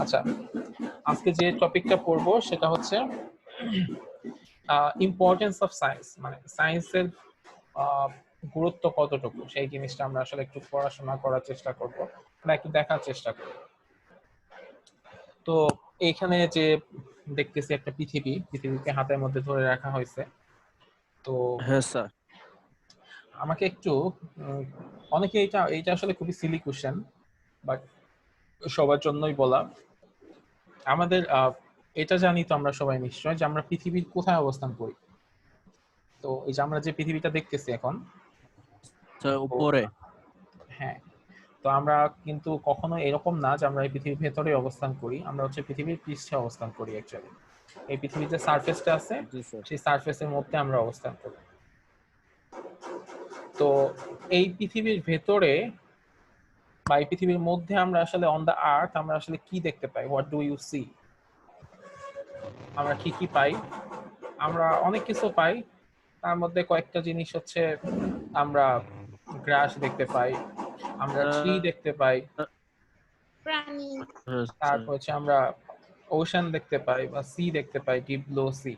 আচ্ছা, আজকে যে টপিকটা পড়বো সেটা হচ্ছে ইম্পর্টেন্স অফ সায়েন্স, মানে সায়েন্সের গুরুত্ব কতটুকু, সেই জিনিসটা আমরা আসলে একটু পড়াশোনা করার চেষ্টা করব বা একটু দেখার চেষ্টা করব। তো এইখানে যে দেখতেছি একটা পৃথিবীকে হাতের মধ্যে ধরে রাখা হয়েছে। তো হ্যাঁ স্যার। আমাকে একটু অনেকে এইটা আসলে খুবই সিলি কোশ্চেন, বাট সবার জন্যই বলা। আমাদের এটা জানি তো আমরা সবাই নিশ্চয় যে আমরা পৃথিবীর কোথায় অবস্থান করি। তো এই যে আমরা যে পৃথিবীটা দেখতেছি এখন, স্যার তো উপরে। হ্যাঁ, তো আমরা কিন্তু কখনো এরকম না যে আমরা এই পৃথিবীর ভেতরে অবস্থান করি, আমরা হচ্ছে পৃথিবীর পৃষ্ঠে অবস্থান করি অ্যাকচুয়ালি। এই পৃথিবীর যে সারফেসটা আছে জি স্যার। সেই সারফেসের মধ্যে আমরা অবস্থান করি। তো এই পৃথিবীর ভেতরে বা এই পৃথিবীর মধ্যে আমরা আসলে অন দা আর্থ আমরা আসলে কি দেখতে পাই, হোয়াট ডু ইউ সি? আমরা কি কি পাই? আমরা অনেক কিছু পাই। তার মধ্যে কয়েকটা জিনিস হচ্ছে আমরা গ্রাস দেখতে পাই, আমরা ট্রি দেখতে পাই, প্রাণী। হ্যাঁ স্যার। তারপর হচ্ছে আমরা ওশান দেখতে পাই বা সি দেখতে পাই, ডিপ ব্লু সি।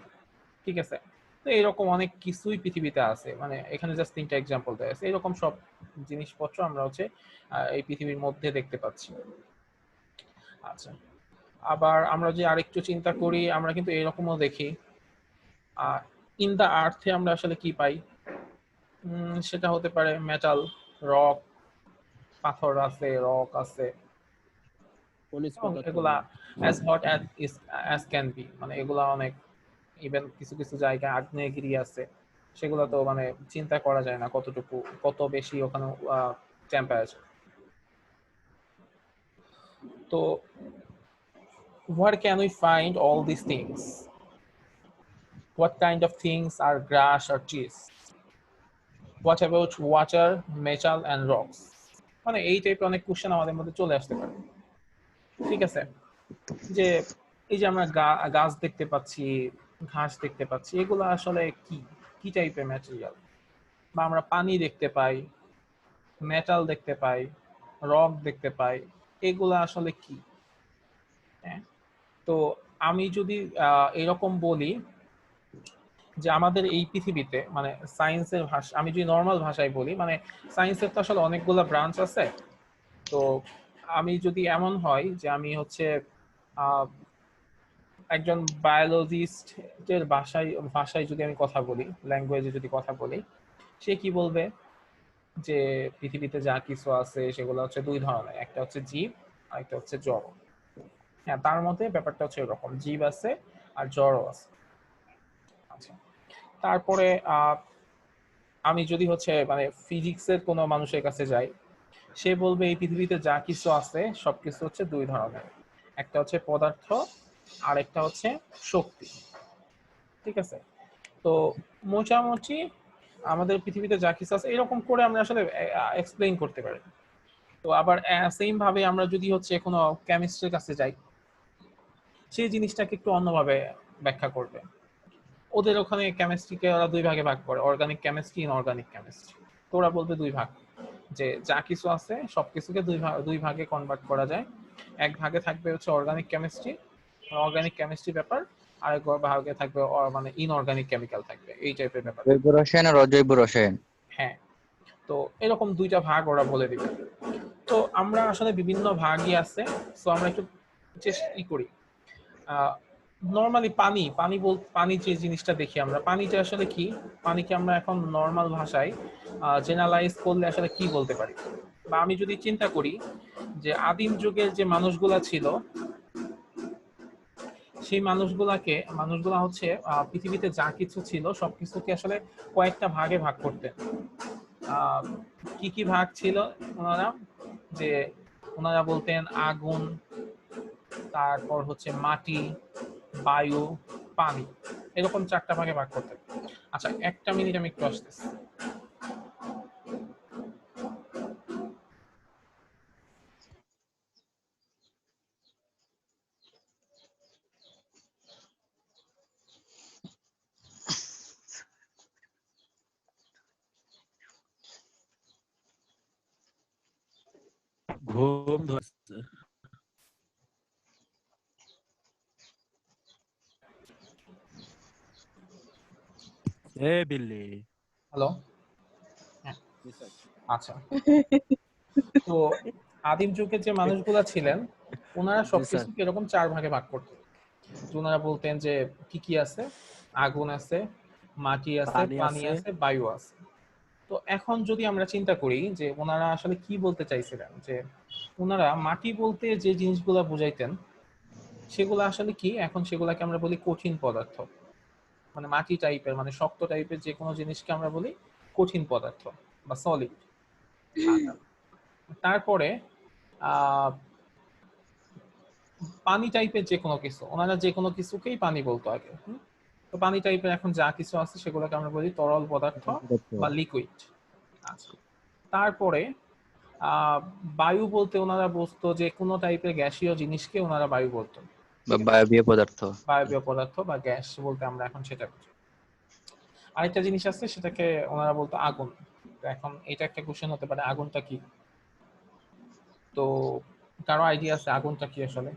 ঠিক আছে? তো এরকম অনেক কিছুই পৃথিবীতে আছে, মানে এখানে জাস্ট তিনটা এক্সাম্পল দেওয়া আছে। এরকম সব জিনিসপত্র আমরা হচ্ছে এই পৃথিবীর মধ্যে দেখতে পাচ্ছি। আচ্ছা, আবার আমরা যে আরেকটু চিন্তা করি, আমরা কিন্তু এরকমও দেখি ইন দা আর্থে আমরা আসলে কি পাই। সেটা হতে পারে মেটাল, রক, পাথর আছে, রক আছে, খনিজ এবং পদার্থ। এগুলা as hot as can be, মানে এগুলা অনেক, ইভেন কিছু কিছু জায়গায় আগ্নেয়গিরি আছে, সেগুলো তো মানে চিন্তা করা যায় না কতটুকু, কত বেশি ওখানে টেম্পারেচার। তো where can we find all these things? What kind of things are grass or trees? What about water, metal and rocks? মানে এই টাইপের অনেক কোশ্চেন আমাদের মধ্যে চলে আসতে পারে। ঠিক আছে, যে এই যে আমরা গাছ দেখতে পাচ্ছি, ঘাস দেখতে পাচ্ছি, এগুলো আসলে কি কি টাইপের ম্যাটেরিয়াল? বা আমরা পানি দেখতে পাই, মেটাল দেখতে পাই, রক দেখতে পাই, এগুলা আসলে কি? হ্যাঁ, তো আমি যদি এরকম বলি যে আমাদের এই পৃথিবীতে, মানে সায়েন্সের ভাষা, আমি যদি নর্মাল ভাষায় বলি, মানে সায়েন্সের তো আসলে অনেকগুলো ব্রাঞ্চ আছে। তো আমি যদি এমন হয় যে আমি হচ্ছে আহ, একজন বায়োলজিস্টের ভাষায় ভাষায় যদি আমি কথা বলি, ল্যাঙ্গুয়েজে যদি কথা বলি, সে কি বলবে যে পৃথিবীতে যা কিছু আছে সেগুলো হচ্ছে দুই ধরনের, একটা হচ্ছে জীব আর একটা হচ্ছে জড়। হ্যাঁ, তার মধ্যে ব্যাপারটা হচ্ছে এরকম, জীব আছে আর জড় আছে। আচ্ছা, তারপরে আমি যদি হচ্ছে মানে ফিজিক্সের কোনো মানুষের কাছে যাই, সে বলবে এই পৃথিবীতে যা কিছু আছে সবকিছু হচ্ছে দুই ধরনের, একটা হচ্ছে পদার্থ আর একটা হচ্ছে শক্তি। ঠিক আছে? তো মোটামুটি আমাদের পৃথিবীতে যা কিছু আছে এরকম করে আমরা আসলে এক্সপ্লেইন করতে পারি। তো আবার সেম ভাবে আমরা যদি হচ্ছে কোনো কেমিস্ট্রির কাছে যাই, সেই জিনিসটাকে একটু অন্যভাবে ব্যাখ্যা করবে। ওদের ওখানে কেমিস্ট্রিকে ওরা দুই ভাগে ভাগ করে, অর্গানিক কেমিস্ট্রি, ইনঅর্গানিক কেমিস্ট্রি। তো ওরা বলবে দুই ভাগ, যে যা কিছু আছে সবকিছুকে দুই ভাগে কনভার্ট করা যায়। এক ভাগে থাকবে হচ্ছে অর্গানিক কেমিস্ট্রি, অর্গানিক কেমিস্ট্রি ব্যাপার, আরেক ভাগে থাকবে মানে ইনঅর্গানিক কেমিক্যাল থাকবে, এই টাইপের ব্যাপার। জৈব রসায়ন আর অজৈব রসায়ন। হ্যাঁ, তো এরকম দুইটা ভাগ ওরা বলে দিবে। তো আমরা আসলে বিভিন্ন ভাগই আছে। তো আমরা একটু চেষ্টা করি। নর্মালি পানি যে জিনিসটা দেখি আমরা, পানিটা আসলে কি, পানিকে আমরা এখন নর্মাল ভাষায় জেনারেলাইজ করলে আসলে কি বলতে পারি? বা আমি যদি চিন্তা করি যে আদিম যুগের যে মানুষগুলা ছিল, সেই মানুষগুলা হচ্ছে পৃথিবীতে যা কিছু ছিল সবকিছুকে আসলে কয়েকটা ভাগে ভাগ করতেন। আহ, কি কি ভাগ ছিল ওনারা? যে ওনারা বলতেন আগুন, তারপর হচ্ছে মাটি, বায়ু, পানি, এরকম চারটা ভাগে ভাগ করতেন। আচ্ছা, একটা মিনিট, আমি একটু আসতেছি। ঘুম ধরছে। এ বিল্লি। হ্যালো। আচ্ছা, তো আদিম যুগে যে মানুষগুলা ছিলেন ওনারা জি স্যার। সবকিছুকে এরকম 4 ভাগে ভাগ করতেন। তো ওনারা বলতেন যে কি আছে, আগুন আছে, মাটি আছে, পানি পানি আছে। আছে, বায়ু আছে। তো এখন যদি আমরা চিন্তা করি যে ওনারা আসলে কি বলতে চাইছিলেন, যে ওনারা মাটি বলতে যে জিনিসগুলা বুঝাইতেন সেগুলো আসলে কি, এখন সেগুলাকে আমরা বলি কঠিন পদার্থ। মানে মাটি টাইপের, মানে শক্ত টাইপের যে কোনো জিনিসকে আমরা বলি কঠিন পদার্থ বা সলিড। তারপরে আহ পানি টাইপের যে কোনো কিছু, ওনারা যে কোনো কিছুকেই পানি বলতো আগে। তো পানি টাইপের এখন যা কিছু আছে সেগুলোকে আমরা বলি তরল পদার্থ বা লিকুইড। আচ্ছা, তারপরে আহ বায়ু বলতে ওনারা বুঝতো যে কোনো টাইপের গ্যাসীয় জিনিসকে ওনারা বায়ু বলতো। বা বায়বীয় পদার্থ। বায়বীয় পদার্থ বা গ্যাস বলতে আমরা এখন সেটা বুঝি। আরেকটা জিনিস আছে সেটাকে ওনারা বলতো আগুন। তো এখন এটা একটা কোশ্চেন হতে পারে, আগুনটা কি? তো কারো আইডিয়া আছে আগুনটা কি আসলে?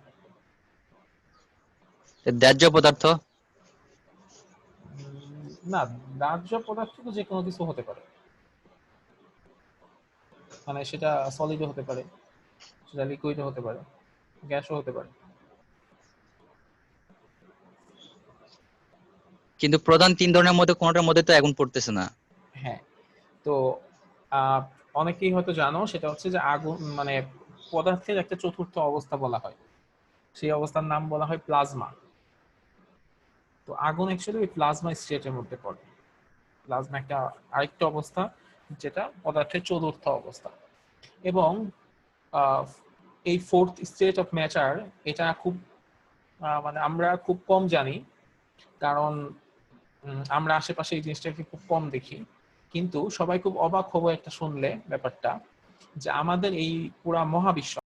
দাহ্য পদার্থ। না, দাহ্য পদার্থ তো যে কোনো কিছু হতে পারে, মানে সেটা সলিডও হতে পারে, সেটা লিকুইডও হতে পারে, গ্যাসও হতে পারে। কিন্তু প্রধান 3 ধরনের মধ্যে কোনটার মধ্যে তো আগুন পড়তেছে না। হ্যাঁ, তো আহ, অনেকেই হয়তো জানো, সেটা হচ্ছে যে আগুন মানে পদার্থের একটা চতুর্থ অবস্থা বলা হয়, সেই অবস্থার নাম বলা হয় প্লাজমা। তো আগুন অ্যাকচুয়ালি ওই প্লাজমা স্টেটের মধ্যে পড়ে। প্লাজমা একটা আরেকটা অবস্থা যেটা পদার্থের চতুর্থ অবস্থা। এবং আহ, এই ফোর্থ স্টেট অফ ম্যাটার, এটা খুব মানে আমরা খুব কম জানি, কারণ আমরা আশেপাশে এই জিনিসটাকে খুব কম দেখি। কিন্তু সবাই খুব অবাক হবো একটা শুনলে ব্যাপারটা, যে আমাদের এই পুরা মহাবিশ্ব,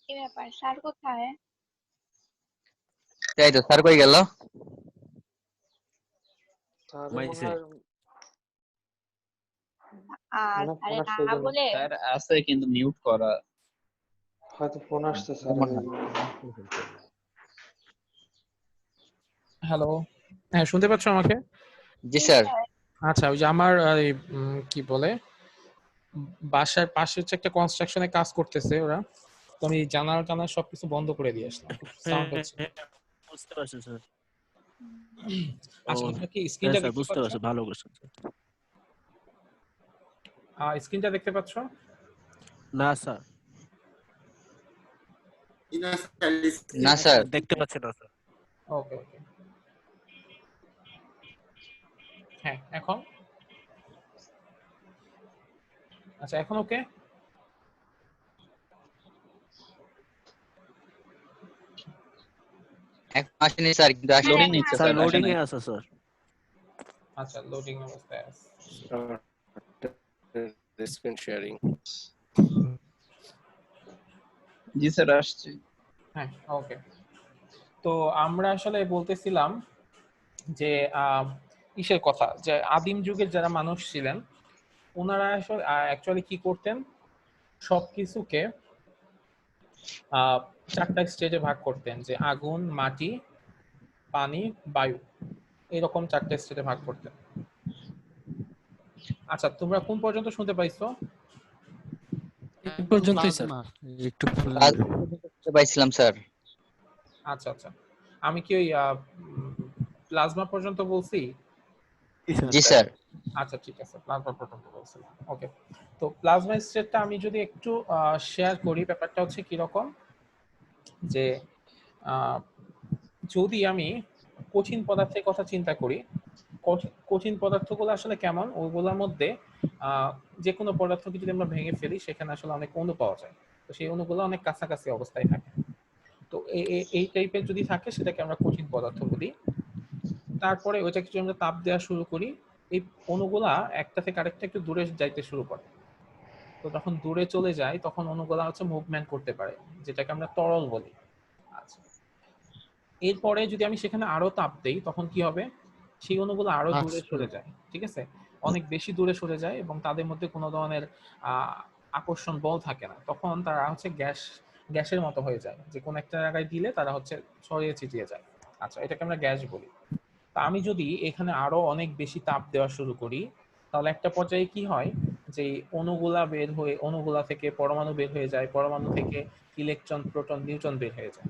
কি ব্যাপার স্যার কোথায়? তাই তো, স্যার কই গেল? তাহলে মনে ঘুমাইছে। হয় আর মনে হয় ফোন আরে আসছে এই না জন্য। বলে স্যার আছে কিন্তু মিউট করা। হয়তো ফোন আসছে স্যার মনে এই হয়। জন্য। হ্যালো, হ্যাঁ শুনতে পাচ্ছ আমাকে? জি জি স্যার। স্যার। আচ্ছা, ওই যে আমার এই, কি বলে, বাসার পাশে হচ্ছে একটা কনস্ট্রাকশনে কাজ করতেছে ওরা। তো আমি জানালা টানালা সবকিছু বন্ধ করে দিয়ে আসলাম, খুব সাউন্ড হচ্ছে। বুঝতে পারছি স্যার। ও আচ্ছা, তোমরা কি হ্যাঁ স্ক্রিনটা স্যার, দেখতে বুঝতে পাচ্ছ? পারছি, ভালো করছেন স্যার। স্ক্রিনটা দেখতে পাচ্ছ? না স্যার, না স্যার। দেখতে পাচ্ছি না স্যার। ওকে ওকে, হ্যাঁ এখন, আচ্ছা এখন ওকে। এখন আসেনি স্যার, কিন্তু আসলে স্যার লোডিং এখন নিচ্ছে স্যার স্যার, আসছে। আসে লোডিং নাই। এ আছে স্যার। আচ্ছা, লোডিং অবস্থায় আছে। Screen sharing. জি স্যার আসছে। হ্যাঁ ওকে, তো আমরা আসলে বলতেছিলাম যে ইসের কথা, যে আদিম যুগের যারা মানুষ ছিলেন ওনারা আসলে অ্যাকচুয়ালি কি করতেন, সবকিছুকে চারটা স্টেজে ভাগ করতেন, যে আগুন, মাটি, পানি, বায়ু, এরকম চারটা স্টেজে ভাগ করতেন। আচ্ছা, তোমরা কোন পর্যন্ত শুনতে পাইছো? এই পর্যন্তই স্যার, একটু খুললে। পাইছিলাম স্যার। আচ্ছা আচ্ছা, আমি কি ওই প্লাজমা পর্যন্ত বলছি? জি স্যার। আচ্ছা ঠিক আছে, প্লাজমা পর্যন্ত বলছিলাম। ওকে, তো প্লাজমা স্টেটটা আমি যদি একটু শেয়ার করি, ব্যাপারটা হচ্ছে কিরকম, যে আহ, যদি আমি কঠিন পদার্থের কথা চিন্তা করি, কঠিন পদার্থগুলো আসলে কেমন, ওইগুলোর মধ্যে আহ, যে কোনো পদার্থকে যদি আমরা ভেঙে ফেলি সেখানে আসলে অনেক অণু পাওয়া যায়। তো সেই অণুগুলো অনেক কাছাকাছি অবস্থায় থাকে। তো এই টাইপের যদি থাকে সেটাকে আমরা কঠিন পদার্থ বলি। তারপরে ওইটাকে যদি আমরা তাপ দেওয়া শুরু করি এই অণুগুলা একটা থেকে আরেকটা একটু দূরে যাইতে শুরু করে। তো যখন দূরে চলে যায় তখন অণুগুলা হচ্ছে মুভমেন্ট করতে পারে, যেটাকে আমরা তরল বলি। আচ্ছা, এরপরে যদি আমি সেখানে আরো তাপ দেই তখন কি হবে, সেই অণুগুলো আরো দূরে সরে যায়, ঠিক আছে, অনেক বেশি দূরে সরে যায় এবং তাদের মধ্যে কোনো ধরনের আকর্ষণ বল থাকে না, তখন তারা হচ্ছে গ্যাসের মতো হয়ে যায়, যে কোনো একটা জায়গায় দিলে তারা হচ্ছে ছড়িয়ে ছিটিয়ে যায়। আচ্ছা, এটাকে আমরা গ্যাস বলি। তা আমি যদি এখানে আরো অনেক বেশি তাপ দেওয়া শুরু করি তাহলে একটা পর্যায়ে কি হয়, যে অণুগুলা থেকে পরমাণু বের হয়ে যায়, পরমাণু থেকে ইলেকট্রন, প্রোটন, নিউট্রন বের হয়ে যায়,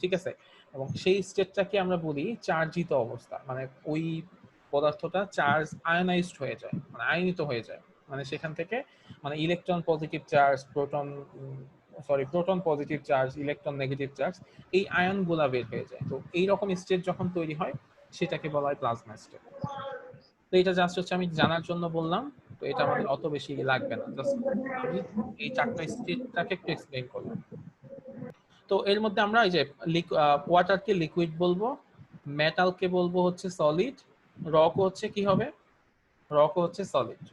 ঠিক আছে। এবং সেই স্টেটটাকে আমরা বলি চার্জিত অবস্থা, মানে ওই পদার্থটা চার্জ আয়নাইজড হয়ে যায়, মানে আয়নিত হয়ে যায়, মানে সেখান থেকে মানে electron positive charge, proton positive charge, electron negative charge, এই আয়নগুলা বের হয়ে যায়। তো এইরকম স্টেট যখন তৈরি হয় সেটাকে বলা হয় প্লাজমা স্টেট। তো এটা জাস্ট হচ্ছে আমি জানার জন্য বললাম, তো এটা আমাদের অত বেশি লাগবে না, জাস্ট আমি এই চারটা স্টেটটাকে একটু এক্সপ্লেইন করলাম। তো এর মধ্যে আমরা এই যে ওয়াটারকে লিকুইড বলবো, মেটালকে বলবো হচ্ছে সলিড, রক হচ্ছে কি হবে, রক হচ্ছে সলিড।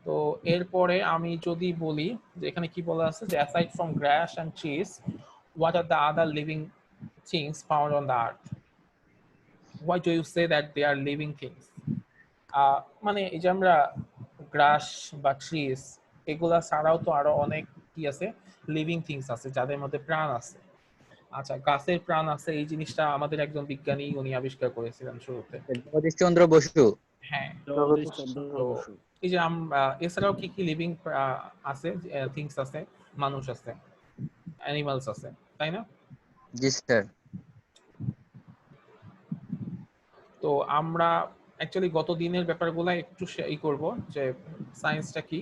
তো এরপরে আমি যদি বলি যে এখানে কি বলা আছে, যে aside from grass and trees what are the other living things found on the earth, why do you say that they are living things? মানে এই যে আমরা গ্রাস বা ট্রিস এগুলা ছাড়াও তো আরো অনেক কি আছে, লিভিং থিংস আছে যাদের মধ্যে প্রাণ আছে। আচ্ছা, গাছের প্রাণ আছে, এই জিনিসটা আমাদের একজন বিজ্ঞানী উনি আবিষ্কার করেছিলেন শুরুতে। জগদীশচন্দ্র বসু। হ্যাঁ, জগদীশচন্দ্র তো বসু। এই যে আমরা এছাড়াও কি কি লিভিং আছে, থিংস আছে, মানুষ আছে, অ্যানিমালস আছে, তাই না? জি স্যার। তো আমরা অ্যাকচুয়ালি গত দিনের ব্যাপারগুলো একটু ই করব, যে সায়েন্সটা কি।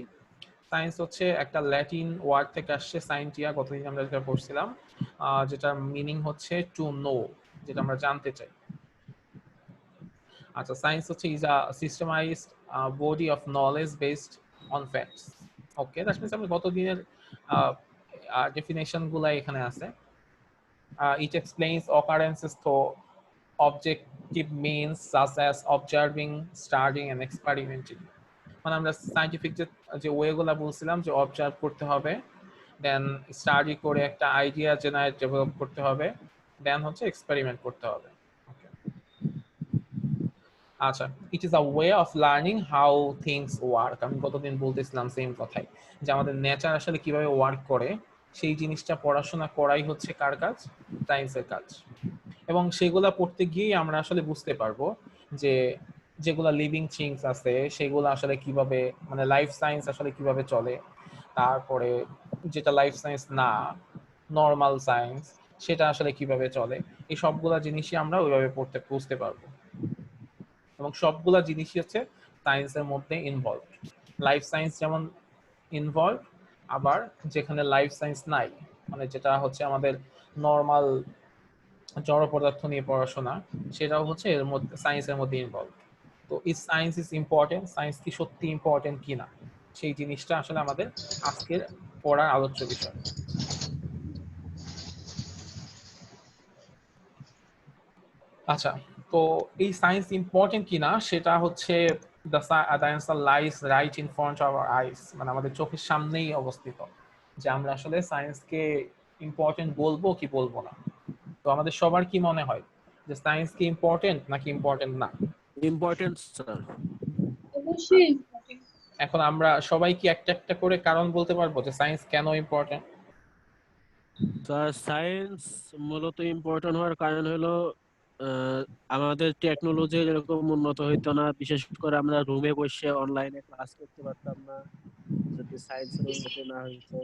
সায়েন্স হচ্ছে একটা ল্যাটিন ওয়ার্ড থেকে আসছে, সাইন্টিয়া, গতদিন আমরা যেটা পড়ছিলাম, যেটা মিনিং হচ্ছে টু নো, যেটা আমরা জানতে চাই। আচ্ছা, সায়েন্স হচ্ছে is a systemized body of knowledge based on facts. Okay, that means আমরা গত দিনের ডেফিনেশন গুলা এখানে আছে। It explains occurrences through objective means such as observing, studying and experimenting. মানে আমরা সায়েন্টিফিক যে ওয়েগুলা বলছিলাম, যে অবজার্ভ করতে হবে, দেন স্টাডি করে একটা আইডিয়া জেনারেট ডেভেলপ করতে হবে, দেন হচ্ছে এক্সপেরিমেন্ট করতে হবে। আচ্ছা, it is a way of learning how things work. আমি গতদিন বলতেছিলাম সেম কথাই, যে আমাদের নেচার আসলে কিভাবে ওয়ার্ক করে সেই জিনিসটা পড়াশোনা করাই হচ্ছে কার কাজ, সায়েন্সের কাজ। এবং সেগুলা পড়তে গিয়েই আমরা আসলে বুঝতে পারবো যে যেগুলা লিভিং থিংস আছে সেগুলো আসলে কিভাবে, মানে লাইফ সায়েন্স আসলে কিভাবে চলে, তারপরে যেটা লাইফ সায়েন্স না, নর্মাল সায়েন্স, সেটা আসলে কিভাবে চলে, এই সবগুলা জিনিসই আমরা ওইভাবে পড়তে বুঝতে পারবো। এবং সবগুলা জিনিসই হচ্ছে সায়েন্সের মধ্যে ইনভলভ। লাইফ সায়েন্স যেমন ইনভলভ, আবার যেখানে লাইফ সায়েন্স নাই, মানে যেটা হচ্ছে আমাদের নর্মাল জড় পদার্থ নিয়ে পড়াশোনা, সেটাও হচ্ছে এর মধ্যে সায়েন্সের মধ্যে ইনভলভ। তো এই সায়েন্স ইজ ইম্পর্টেন্ট, সায়েন্স কি সত্যি ইম্পর্টেন্ট কিনা সেই জিনিসটা আসলে আমাদের আজকের পড়ার আলোচ্য বিষয়। আচ্ছা, তো এই সায়েন্স ইম্পর্টেন্ট কিনা সেটা হচ্ছে the answer lies right in front of our eyes, মানে আমাদের চোখের সামনেই অবস্থিত, যে আমরা আসলে সায়েন্সকে ইম্পর্টেন্ট বলবো কি বলবো না। তো আমাদের সবার কি মনে হয় যে সায়েন্স কি ইম্পর্টেন্ট নাকি ইম্পর্টেন্ট না? Important sir. অবশ্যই important। এখন আমরা সবাই কি একটা একটা করে কারণ বলতে পারবো যে সায়েন্স কেন ইম্পর্টেন্ট? স্যার সায়েন্স মূলত ইম্পর্টেন্ট হওয়ার কারণ হলো আমাদের টেকনোলজি এরকম উন্নত হইতো না, বিশেষ করে আমরা রুমে বসে অনলাইনে ক্লাস করতে পারতাম না যদি সায়েন্সের উন্নতি না হইতো।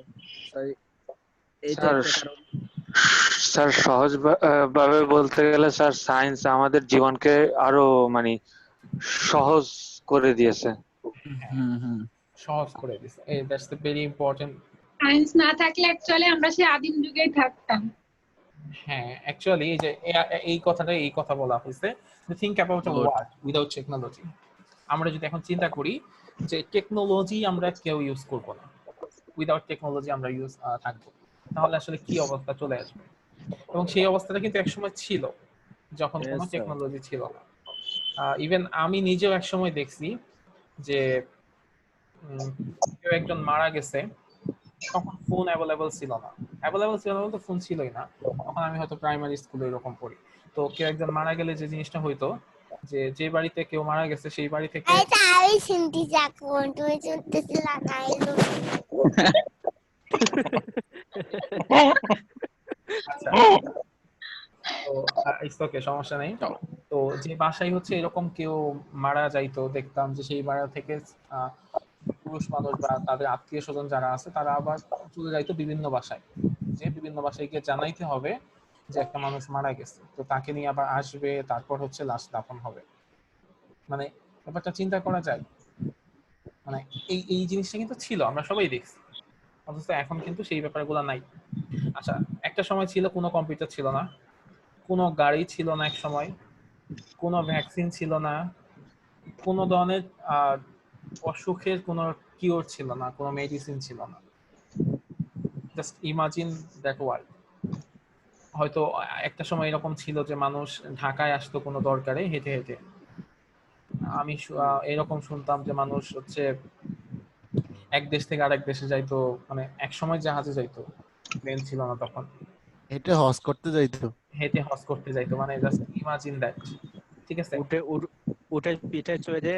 স্যার এইটা স্যার একটা কারণ। স্যার সহজ ভাবে বলতে গেলে স্যার সায়েন্স আমাদের জীবনকে আরো মানে সহজ করে দিয়েছে। সহজ করে দিছে, that's the very important. Science না থাকলে অ্যাকচুয়ালি আমরা সেই আদিম যুগেই থাকতাম। হ্যাঁ, অ্যাকচুয়ালি এই যে এই কথা বলা হয়েছে, think about a world without technology. আমরা যদি এখন চিন্তা করি যে টেকনোলজি আমরা কেউ ইউজ করব না, উইদাউট টেকনোলজি আমরা থাকবো, তাহলে আসলে কি অবস্থা চলে আসবে। এবং সেই অবস্থাটা কিন্তু একসময় ছিল, যখন কোনো Yes, sir. টেকনোলজি ছিল না। ইভেন আমি নিজেও এক সময় দেখছি যে কেউ একজন মারা গেছে, তখন ফোন অ্যাভেলেবল ছিল না। অ্যাভেলেবল ছিল না বলতে ফোন ছিলই না, তখন আমি হয়তো প্রাইমারি স্কুলে এরকম পড়ি। তো কেউ একজন মারা গেলে যে জিনিসটা হইতো, যে যে বাড়িতে কেউ মারা গেছে সেই বাড়ি থেকে আচ্ছা, তো ইটস ওকে, সমস্যা নেই। তো যে বাসায় হচ্ছে এরকম কেউ মারা যাইতো, দেখতাম যে সেই বাড়ি থেকে আহ, পুরুষ মানুষ বা তাদের আত্মীয় স্বজন যারা আছে তারা আবার চলে যাইতো বিভিন্ন বাসায়, যে বিভিন্ন বাসায় গিয়ে জানাইতে হবে যে একটা মানুষ মারা গেছে, তো তাকে নিয়ে আবার আসবে, তারপর হচ্ছে লাশ দাফন হবে। মানে ব্যাপারটা চিন্তা করা যায়, মানে এই এই জিনিসটা কিন্তু ছিল, আমরা সবাই দেখছি, অথচ এখন কিন্তু সেই ব্যাপারগুলো নাই। আচ্ছা, একটা সময় ছিল কোনো কম্পিউটার ছিল না, কোনো গাড়ি ছিল না, এক সময় কোনো ভ্যাকসিন ছিল না, কোনো ধরনের অসুখের কোনো কিওর ছিল না, কোনো মেডিসিন ছিল না। Just imagine that world. হয়তো একটা সময় এরকম ছিল যে মানুষ ঢাকায় আসতো কোনো দরকারে হেঁটে হেঁটে। আমি এরকম শুনতাম যে মানুষ হচ্ছে এক দেশ থেকে আরেক দেশে যাইতো, মানে এক সময় জাহাজে যাইতো, প্লেন ছিল না তখন, এটা হজ করতে যাইতো। হেঁটে হজ করতে যাইতো। মানে জাস্ট ইমাজিন দ্যাট, ঠিক আছে? উঠে পিঠে চড়ে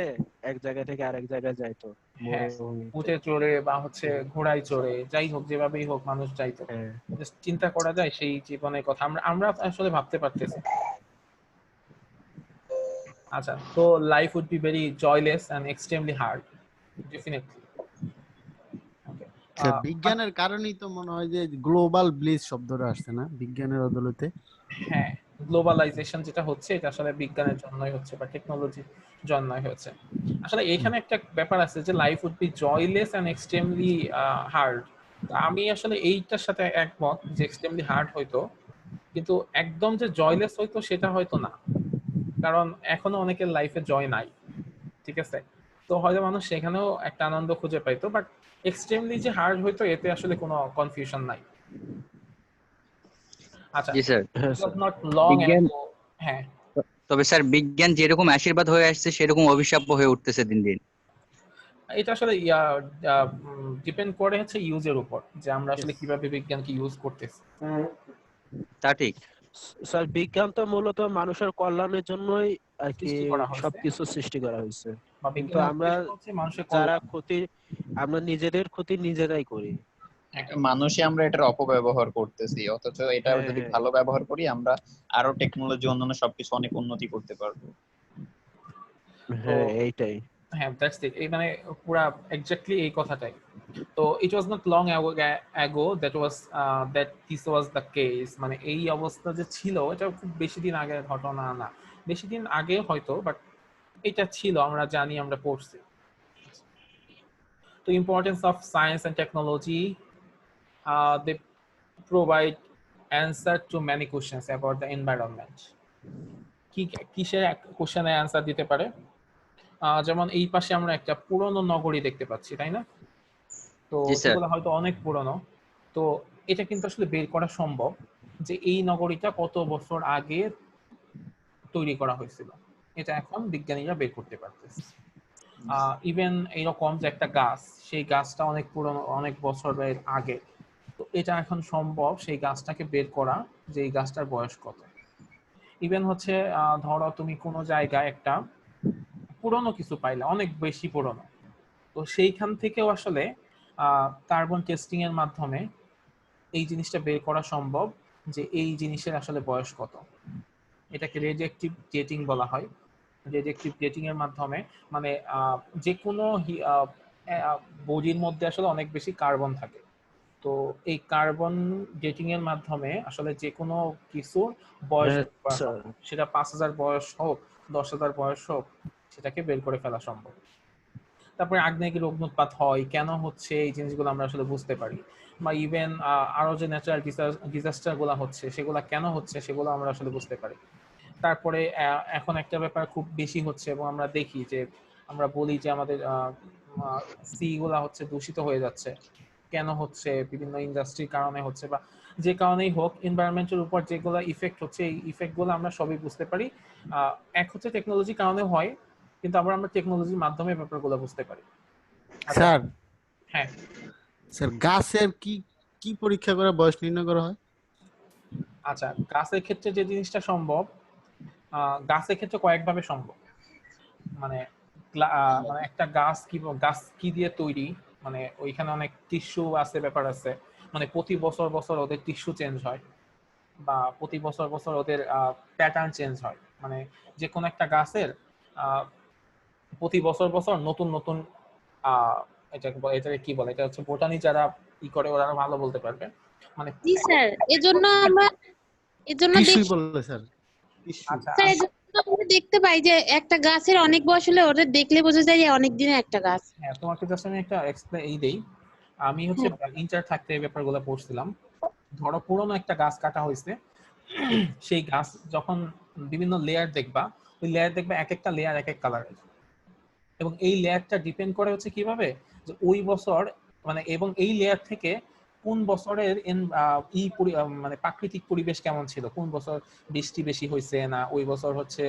এক জায়গা থেকে আরেক জায়গায় যাইতো হ্যাঁ, মরুভূমিতে। উটে চড়ে বা হচ্ছে ঘোড়ায় চড়ে, যাই হোক যেভাবেই হোক মানুষ যাইতো। হ্যাঁ। জাস্ট চিন্তা করা যায় সেই জীবনের কথা, আমরা আমরা আসলে ভাবতে পারতেছি। আচ্ছা, তো life would be very joyless and extremely hard, definitely. Okay, বিজ্ঞানের কারণেই তো মনে হয় যে গ্লোবাল ব্লিচ শব্দটা আসছে না বিজ্ঞানের বদলতে। হ্যাঁ, গ্লোবালাইজেশন যেটা হচ্ছে এটা আসলে বিজ্ঞানের জন্যই হচ্ছে বা টেকনোলজির জন্যই হচ্ছে। আসলে এখানে একটা ব্যাপার আছে যে life would be joyless and extremely hard. আমি আসলে এইটার সাথে একমত যে এক্সট্রিমলি হার্ড হয়তো, কিন্তু একদম যে জয়লেস হয়তো সেটা হয়তো না, কারণ এখনো অনেকের লাইফে জয় নাই, ঠিক আছে? তো হয়তো মানুষ সেখানেও একটা আনন্দ খুঁজে পাইতো, বাট এক্সট্রিমলি যে হার্ড হয়তো এতে আসলে কোনো কনফিউশন নাই। আচ্ছা, জি স্যার। হ্যাঁ ইট ওয়াজ স্যার। নট লং বিজ্ঞান, অ্যাগো। হ্যাঁ, তবে স্যার বিজ্ঞান যেরকম আশীর্বাদ হয়ে আসছে সেরকম অভিশাপ হয়ে উঠতেছে দিন দিন। এটা আসলে ডিপেন্ড করে হচ্ছে ইউজের উপর, যে আমরা আসলে কিভাবে বিজ্ঞানকে ইউজ করতেছি। তা ঠিক। স্যার বিজ্ঞান তো মূলত মানুষের কল্যাণের জন্যই আর কি সৃষ্টি করা হয়েছে, সবকিছু সৃষ্টি করা হয়েছে, বা কিন্তু বিজ্ঞানের আমরা উদ্দেশ্য হচ্ছে মানুষের যারা কল্যাণ। ক্ষতি, আমরা নিজেদের ক্ষতি নিজেরাই করি। একটা মানুষই আমরা এটার অপব্যবহার করতেছি, অথচ এটা হ্যাঁ, যদি হ্যাঁ। ভালো ব্যবহার করি আমরা আরো টেকনোলজি অন্যান্য সবকিছু অনেক উন্নতি করতে পারবো। তো হ্যাঁ, এইটাই। হ্যাঁ, দ্যাটস ইট, এই মানে পুরা এক্স্যাক্টলি এই কথাটাই। তো it was not long ago that this was the case, মানে এই অবস্থা যে ছিল এটা খুব বেশি দিন আগের ঘটনা না, বেশি দিন আগে হয়তো, বাট এটা ছিল, আমরা জানি, আমরা পড়ছি। তো importance of science and technology, they provide answer to many questions about the environment. কি কিসের কোশ্চেনের অ্যান্সার দিতে পারে? যেমন এই পাশে আমরা একটা পুরনো নগরী দেখতে পাচ্ছি, তাই না? তো জি স্যার। এগুলো হয়তো অনেক পুরনো। তো এটা কিন্তু আসলে বের করা সম্ভব যে এই নগরীটা কত বছর আগে তৈরি করা হয়েছিল, এটা এখন বিজ্ঞানীরা বের করতে পারতেছে। ইভেন এইরকম যে একটা গাছ, সেই গাছটা অনেক পুরনো, অনেক বছরের আগে, তো এটা এখন সম্ভব সেই গাছটাকে বের করা যে এই গাছটার বয়স কত। ইভেন হচ্ছে ধরো তুমি কোনো জায়গায় একটা পুরনো কিছু পাইলা, অনেক বেশি পুরনো, তো সেইখান থেকেও আসলে কার্বন টেস্টিং এর মাধ্যমে এই জিনিসটা বের করা সম্ভব যে এই জিনিসের আসলে বয়স কত। এটাকে রেডিয়েক্টিভ ডেটিং বলা হয়। রেডিয়েক্টিভ ডেটিং এর মাধ্যমে মানে যে কোনো বডির মধ্যে আসলে অনেক বেশি কার্বন থাকে, তো এই কার্বন ডেটিং এর মাধ্যমে আসলে যে কোনো কিছুর বয়স হ্যাঁ বের করা স্যার। সম্ভব, সেটা 5,000 বয়স হোক, 10,000 বয়স হোক, সেটাকে বের করে ফেলা সম্ভব। তারপরে আগ্নেয়গিরি অগ্নুৎপাত হয় কেন হচ্ছে, এই জিনিসগুলো আমরা আসলে বুঝতে পারি। বা ইভেন আরো যে ন্যাচারাল ডিজাস্টার গুলো হচ্ছে সেগুলা কেন হচ্ছে সেগুলো আমরা আসলে বুঝতে পারি। তারপরে এখন একটা ব্যাপার খুব বেশি হচ্ছে এবং আমরা দেখি যে আমরা বলি যে আমাদের সি গুলা হচ্ছে দূষিত হয়ে যাচ্ছে, কেন হচ্ছে? বিভিন্ন ইন্ডাস্ট্রির কারণে হচ্ছে, বা যে কারণেই হোক এনভায়রনমেন্টের উপর যেগুলো ইফেক্ট হচ্ছে এই ইফেক্টগুলো আমরা সবই বুঝতে পারি। এক হচ্ছে টেকনোলজির কারণে হয়, কিন্তু আবার আমরা টেকনোলজির মাধ্যমে ব্যাপারগুলো বুঝতে পারি। আচ্ছা, স্যার হ্যাঁ স্যার গাছের কি কি পরীক্ষা করে বয়স নির্ণয় করা হয়? আচ্ছা, গাছের ক্ষেত্রে যে জিনিসটা সম্ভব, গাছের ক্ষেত্রে কয়েকভাবে সম্ভব। মানে মানে একটা গাছ কি দিয়ে তৈরি, মানে ওইখানে অনেক টিস্যু আছে, ব্যাপার আছে। মানে প্রতি বছর বছর ওদের টিস্যু চেঞ্জ হয়, বা প্রতি বছর বছর ওদের প্যাটার্ন চেঞ্জ হয়। মানে যে কোনো একটা গাছের প্রতি বছর বছর নতুন নতুন এটাকে কি বলে, এটা হচ্ছে বোটানি যারা ই করে ওরা ভালো বলতে পারবে। মানে জি স্যার, এজন্য আমরা এজন্য টিস্যুই দেখি বললে স্যার, টিস্যু। আচ্ছা স্যার, এজন্য আমরা দেখতে পাই যে একটা গাছের অনেক বয়স হলে ওটা দেখলে বোঝা যায় যে অনেক দিনের একটা গাছ। হ্যাঁ, তোমাকে জাস্ট আমি একটা এক্সপ্লেইন দেই। আমি হচ্ছে ইন্টার থাকতে এই ব্যাপারগুলো পড়ছিলাম। ধরো পুরোনো একটা গাছ কাটা হয়েছে, সেই গাছ যখন বিভিন্ন লেয়ার দেখবা, ওই লেয়ার দেখবা এক একটা লেয়ার এক এক কালারের, এবং এই লেয়ারটা ডিপেন্ড করে হচ্ছে কিভাবে যে ওই বছর মানে, এবং এই লেয়ার থেকে কোন বছরের মানে প্রাকৃতিক পরিবেশ কেমন ছিল, কোন বছর বৃষ্টি বেশি হয়েছে না ওই বছর হচ্ছে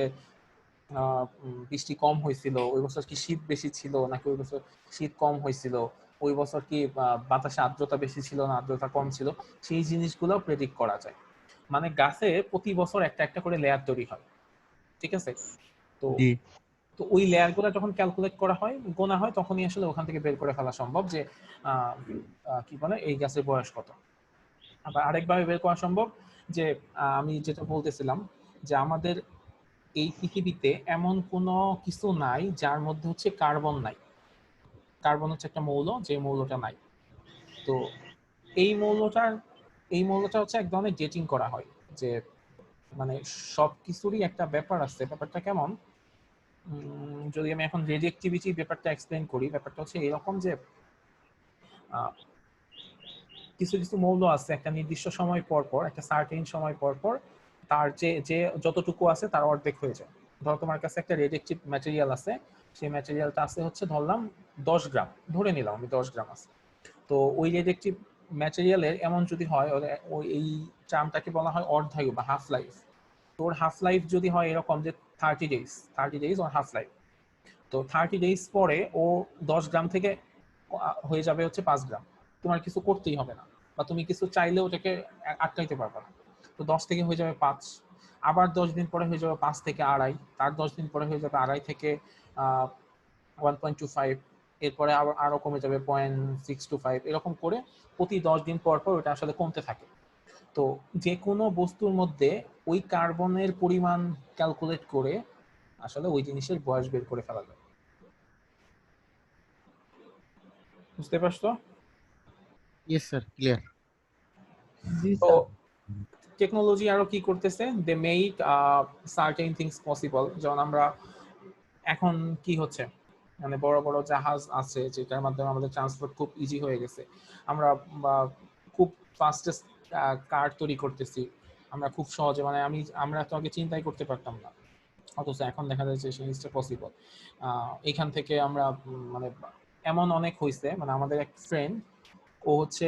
বৃষ্টি কম হয়েছিল, ওই বছর কি শীত বেশি ছিল নাকি ওই বছর শীত কম হয়েছিল, ওই বছর কি বাতাসে আর্দ্রতা বেশি ছিল না আর্দ্রতা কম ছিল, সেই জিনিসগুলো প্রেডিক্ট করা যায়। মানে গাছে প্রতি বছর একটা একটা করে লেয়ার তৈরি হয়, ঠিক আছে? তো জি তো ওই লেয়ারগুলো যখন ক্যালকুলেট করা হয়, গোনা হয়, তখনই আসলে ওখান থেকে বের করে ফেলা সম্ভব যে কি বলে এই গাছের বয়স কত। আবার আরেকভাবে বের করা সম্ভব যে আমি যেটা বলতেছিলাম যে আমাদের এই পৃথিবীতে এমন কোনো কিছু নাই যার মধ্যে হচ্ছে কার্বন নাই। কার্বন হচ্ছে একটা মৌল, যে মৌলটা নাই। তো এই মৌলটার এই মৌলটা হচ্ছে এক ধরনের ডেটিং করা হয়, যে মানে সব কিছুরই একটা ব্যাপার আছে। ব্যাপারটা কেমন, যদি আমি এখন রেডিয়েক্টিভিটি ব্যাপারটা এক্সপ্লেন করি, ব্যাপারটা হচ্ছে এরকম যে কিছু কিছু মৌল আছে একটা নির্দিষ্ট সময় পর পর, একটা সার্টেন সময় পর পর তার যে যে যতটুকু আছে তার অর্ধেক হয়ে যায়। ধরো তোমার কাছে একটা রেডিয়েক্টিভ ম্যাটেরিয়াল আছে, সেই ম্যাটেরিয়ালটা আছে হচ্ছে ধরলাম 10 গ্রাম, ধরে নিলাম আমি 10 গ্রাম আছে। তো ওই রেডিয়েক্টিভ ম্যাটেরিয়ালের এমন যদি হয়, ওই এই টার্মটাকে বলা হয় অর্ধায়ু বা হাফ লাইফ। তোর হাফ লাইফ যদি হয় এরকম যে 30 ডেজ ওর হাফ লাইফ, তো 30 ডেজ পরে ও 10 গ্রাম থেকে হয়ে যাবে হচ্ছে 5 গ্রাম। তোমার কিছু করতেই হবে না, বা তুমি কিছু চাইলেও ওটাকে আটকাইতে পারবে না। তো 10 থেকে হয়ে যাবে 5, আবার 10 দিন পরে হয়ে যাবে 5 থেকে 2.5, তার 10 দিন পরে হয়ে যাবে 2.5 থেকে 1.25, এরপরে আবার আরো কমে যাবে 0.625, এরকম করে প্রতি 10 দিন পর পর ওটা আসলে কমতে থাকে। তো যে কোনো বস্তুর মধ্যে ওই কার্বনের পরিমাণ ক্যালকুলেট করে আসলে ওই জিনিসের বয়স বের করে ফেলা যায়। বুঝতে পারছো? Yes sir, clear. তো টেকনোলজি আরো কি করতেছে, they make certain things possible. যেমন আমরা এখন কি হচ্ছে, মানে বড় বড় জাহাজ আছে যেটার মাধ্যমে আমাদের ট্রান্সপোর্ট খুব ইজি হয়ে গেছে। আমরা খুব ফাস্টেস্ট কার তৈরি করতেছি আমরা খুব সহজে, মানে আমরা তো আগে চিন্তাই করতে পারতাম না, অথচ এখন দেখা যাচ্ছে সেই জিনিসটা পসিবল। এখান থেকে আমরা মানে এমন অনেক হয়েছে, মানে আমাদের এক ফ্রেন্ড, ও হচ্ছে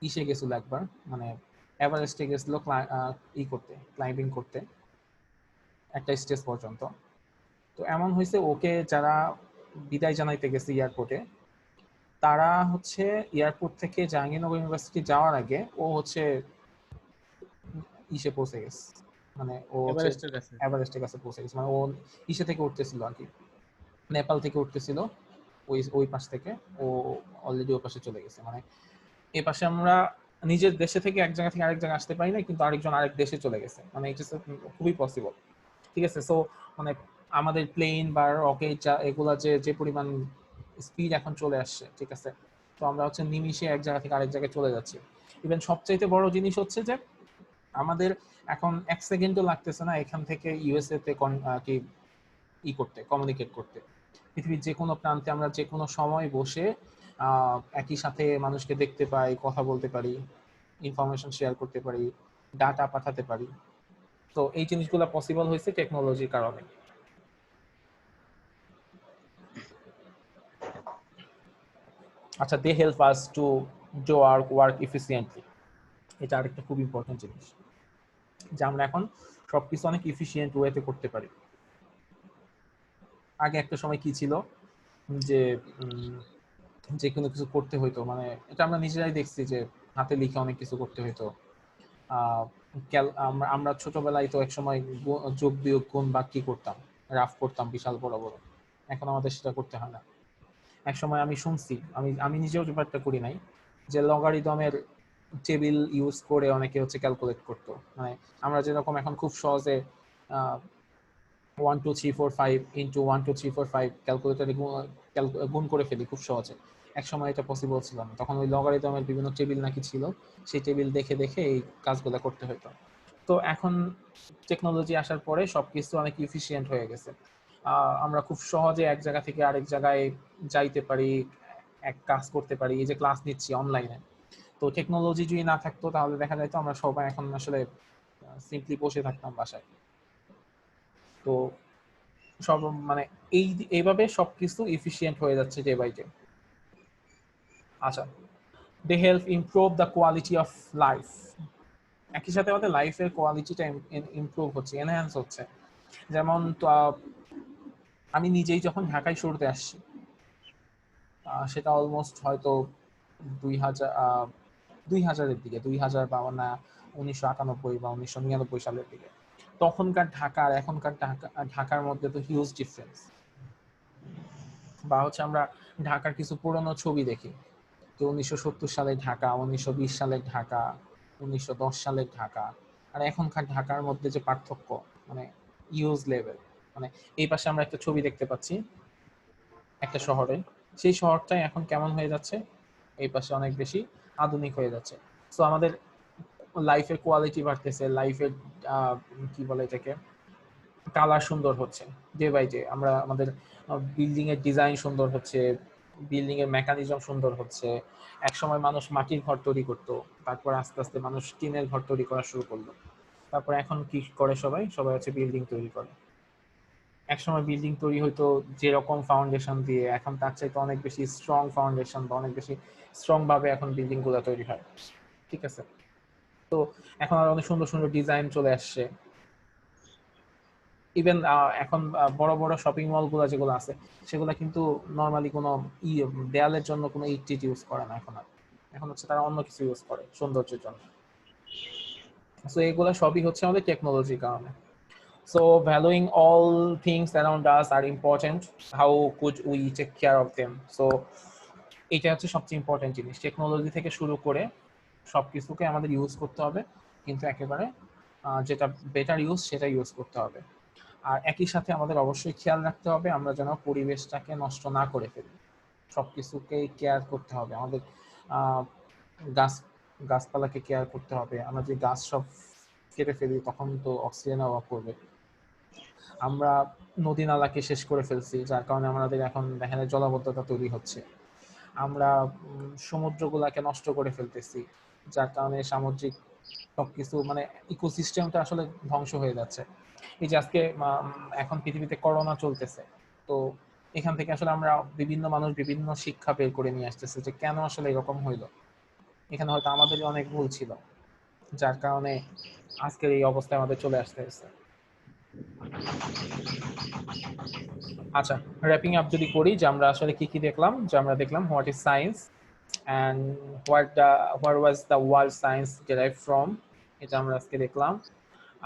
ইসে গেছিল একবার, মানে এভারেস্টে গেছিল করতে, ক্লাইম্বিং করতে একটা স্টেজ পর্যন্ত। তো এমন হয়েছে ওকে যারা বিদায় জানাইতে গেছে এয়ারপোর্টে, তারা হচ্ছে এয়ারপোর্ট থেকে জাহাঙ্গীরনগর ইউনিভার্সিটি যাওয়ার আগে ও হচ্ছে ইসে পৌঁছে গেছে, মানে ও হচ্ছে এভারেস্টের কাছে। এভারেস্টের কাছে পৌঁছে গেছে। মানে ও ইসে থেকে উঠতেছিল আর কি, নেপাল থেকে উঠতেছিল, ওই ওই পাশ থেকে ও অলরেডি ওই পাশে চলে গেছে। মানে এই পাশে আমরা নিজের দেশে থেকে এক জায়গা থেকে আরেক জায়গায় আসতে পারি না, কিন্তু আরেকজন আরেক দেশে চলে গেছে, মানে এটা খুবই পসিবল। ঠিক আছে, সো মানে আমাদের প্লেন বা রকেট এগুলা যে যে পরিমাণ স্পিড এখন চলে আসছে, ঠিক আছে, তো আমরা হচ্ছে নিমিষে এক জায়গা থেকে আরেক জায়গায় চলে যাচ্ছি। ইভেন সবচাইতে বড় জিনিস হচ্ছে যে আমাদের এখন 1 সেকেন্ডও লাগতেছে না এখান থেকে ইউএসএ তে কি করতে, কমিউনিকেট করতে। পৃথিবীর যে কোনো প্রান্তে আমরা যে কোনো সময় বসে একই সাথে মানুষকে দেখতে পাই, কথা বলতে পারি, ইনফরমেশন শেয়ার করতে পারি, ডাটা পাঠাতে পারি। তো এই জিনিসগুলো পসিবল হয়েছে টেকনোলজির কারণে। আচ্ছা, they help us to do our work efficiently. এটা আরেকটা খুব ইম্পর্টেন্ট জিনিস, যে আমরা এখন সবকিছু অনেক ইফিশিয়েন্ট ওয়েতে করতে পারি। আগে একটা সময় কি ছিল যে যে কোনো কিছু করতে হইতো, মানে এটা আমরা নিজেরাই দেখছি যে হাতে লিখে অনেক কিছু করতে হইতো। আমরা ছোটবেলায় তো এক সময় যোগ বিয়োগ গুণ বা কি করতাম, রাফ করতাম বিশাল বড় বড়। এখন আমাদের সেটা করতে হয় না। এক সময় আমি শুনছি, আমি নিজেও ব্যাপারটা করি নাই, যে লগারিদমের টেবিল ইউজ করে অনেকে হচ্ছে ক্যালকুলেট করতো। মানে আমরা যেরকম এখন খুব সহজে 1 2 3 4 5 ইন্টু 1 2 3 4 5 ক্যালকুলেটরে গুণ করে ফেলি খুব সহজে। এক সময় এটা পসিবল ছিল না, তখন ওই লগারিদমের বিভিন্ন টেবিল নাকি ছিল, সেই টেবিল দেখে দেখে এই কাজগুলো করতে হতো। তো এখন টেকনোলজি আসার পরে সবকিছু অনেক ইফিশিয়েন্ট হয়ে গেছে। আমরা খুব সহজে এক জায়গা থেকে আরেক জায়গায় যাইতে পারি, এক কাজ করতে পারি। এই যে ক্লাস নিচ্ছি অনলাইনে, তো টেকনোলজি যদি না থাকতো তাহলে দেখা যাইতো আমরা সবাই এখন আসলে সিম্পলি বসে থাকতাম বাসায়। তো সব মানে এইভাবে সবকিছু ইফিশিয়েন্ট হয়ে যাচ্ছে ডে বাই ডে। আচ্ছা, they help improve the quality of life. একই সাথে আমাদের লাইফের কোয়ালিটিটা ইমপ্রুভ হচ্ছে, এনহ্যান্স হচ্ছে। যেমন আমি নিজেই যখন ঢাকায় শুরুতে আসছি, সেটা অলমোস্ট হয়তো 2000-এর দিকে, 2000 বা না 1998 বা 1999 সালের দিকে। তখনকার ঢাকা আর এখনকার ঢাকার মধ্যে তো হিউজ ডিফারেন্স। বা হচ্ছে আমরা ঢাকার কিছু পুরনো ছবি দেখি, তো 1970 সালের ঢাকা, 1920 সালের ঢাকা, 1910 সালের ঢাকা, আর এখনকার ঢাকার মধ্যে যে পার্থক্য, মানে ইউজ লেভেল। মানে এই পাশে আমরা একটা ছবি দেখতে পাচ্ছি একটা শহরে, সেই শহরটাই এখন কেমন হয়ে যাচ্ছে, এই পাশে অনেক বেশি আধুনিক হয়ে যাচ্ছে। সো আমাদের লাইফের কোয়ালিটি বাড়তেছে, লাইফের কি বলে এটাকে, কালার সুন্দর হচ্ছে ডে বাই ডে। আমরা আমাদের বিল্ডিং এর ডিজাইন সুন্দর হচ্ছে, বিল্ডিং এর মেকানিজম সুন্দর হচ্ছে। একসময় মানুষ মাটির ঘর তৈরি করতো, তারপর আস্তে আস্তে মানুষ টিনের ঘর তৈরি করা শুরু করলো, তারপর এখন কি করে সবাই হচ্ছে বিল্ডিং তৈরি করে। একসময় বিল্ডিং তৈরি হইতো যেরকম ফাউন্ডেশন দিয়ে, এখন তার চাইতে অনেক বেশি স্ট্রং ফাউন্ডেশন বা অনেক বেশি স্ট্রং ভাবে এখন বিল্ডিং গুলো তৈরি হয়। ঠিক আছে, তো এখন আর অনেক সুন্দর সুন্দর ডিজাইন চলে আসছে। ইভেন এখন বড় বড় শপিং মল গুলো যেগুলো আছে, সেগুলো কিন্তু নর্মালি কোনো দেয়ালের জন্য কোনো ইট টিট ইউজ করে না এখন আর। এখন হচ্ছে তারা অন্য কিছু ইউজ করে সৌন্দর্যের জন্য। সো এগুলো সবই হচ্ছে আমাদের টেকনোলজির কারণে। So valuing all things around us are important. How could we take care of them? So এটা হচ্ছে সবচেয়ে ইম্পর্টেন্ট জিনিস। টেকনোলজি থেকে শুরু করে সবকিছুকে আমাদের ইউজ করতে হবে, কিন্তু একেবারে যেটা বেটার ইউজ সেটা ইউজ করতে হবে। আর একই সাথে আমাদের অবশ্যই খেয়াল রাখতে হবে আমরা যেন পরিবেশটাকে নষ্ট না করে ফেলি। সবকিছুকেই কেয়ার করতে হবে আমাদের। গাছ গাছপালাকে কেয়ার করতে হবে। আমরা যে গাছ সব কেটে ফেলি তখন তো অক্সিজেন অভাব করবে। আমরা নদী নালাকে শেষ করে ফেলছি, যার কারণে আমাদের এখন দেখা যায় জলাবদ্ধতা তৈরি হচ্ছে। আমরা সমুদ্রগুলাকে নষ্ট করে ফেলতেছি, যার কারণে সামুদ্রিক সবকিছু মানে ইকোসিস্টেমটা আসলে ধ্বংস হয়ে যাচ্ছে। এই যে আজকে এখন পৃথিবীতে করোনা চলতেছে, তো এখান থেকে আসলে আমরা বিভিন্ন মানুষ বিভিন্ন শিক্ষা বের করে নিয়ে আসতেছে যে কেন আসলে এরকম হইলো। এখানে হয়তো আমাদেরই অনেক ভুল ছিল, যার কারণে আজকের এই অবস্থায় আমাদের চলে আসতে হয়েছে। আচ্ছা, র্যাপিং আপ যদি করি, যে আমরা আসলে কি কি দেখলাম, যে আমরা দেখলাম what is science and where was the world science derive from, এটা আমরা আজকে দেখলাম।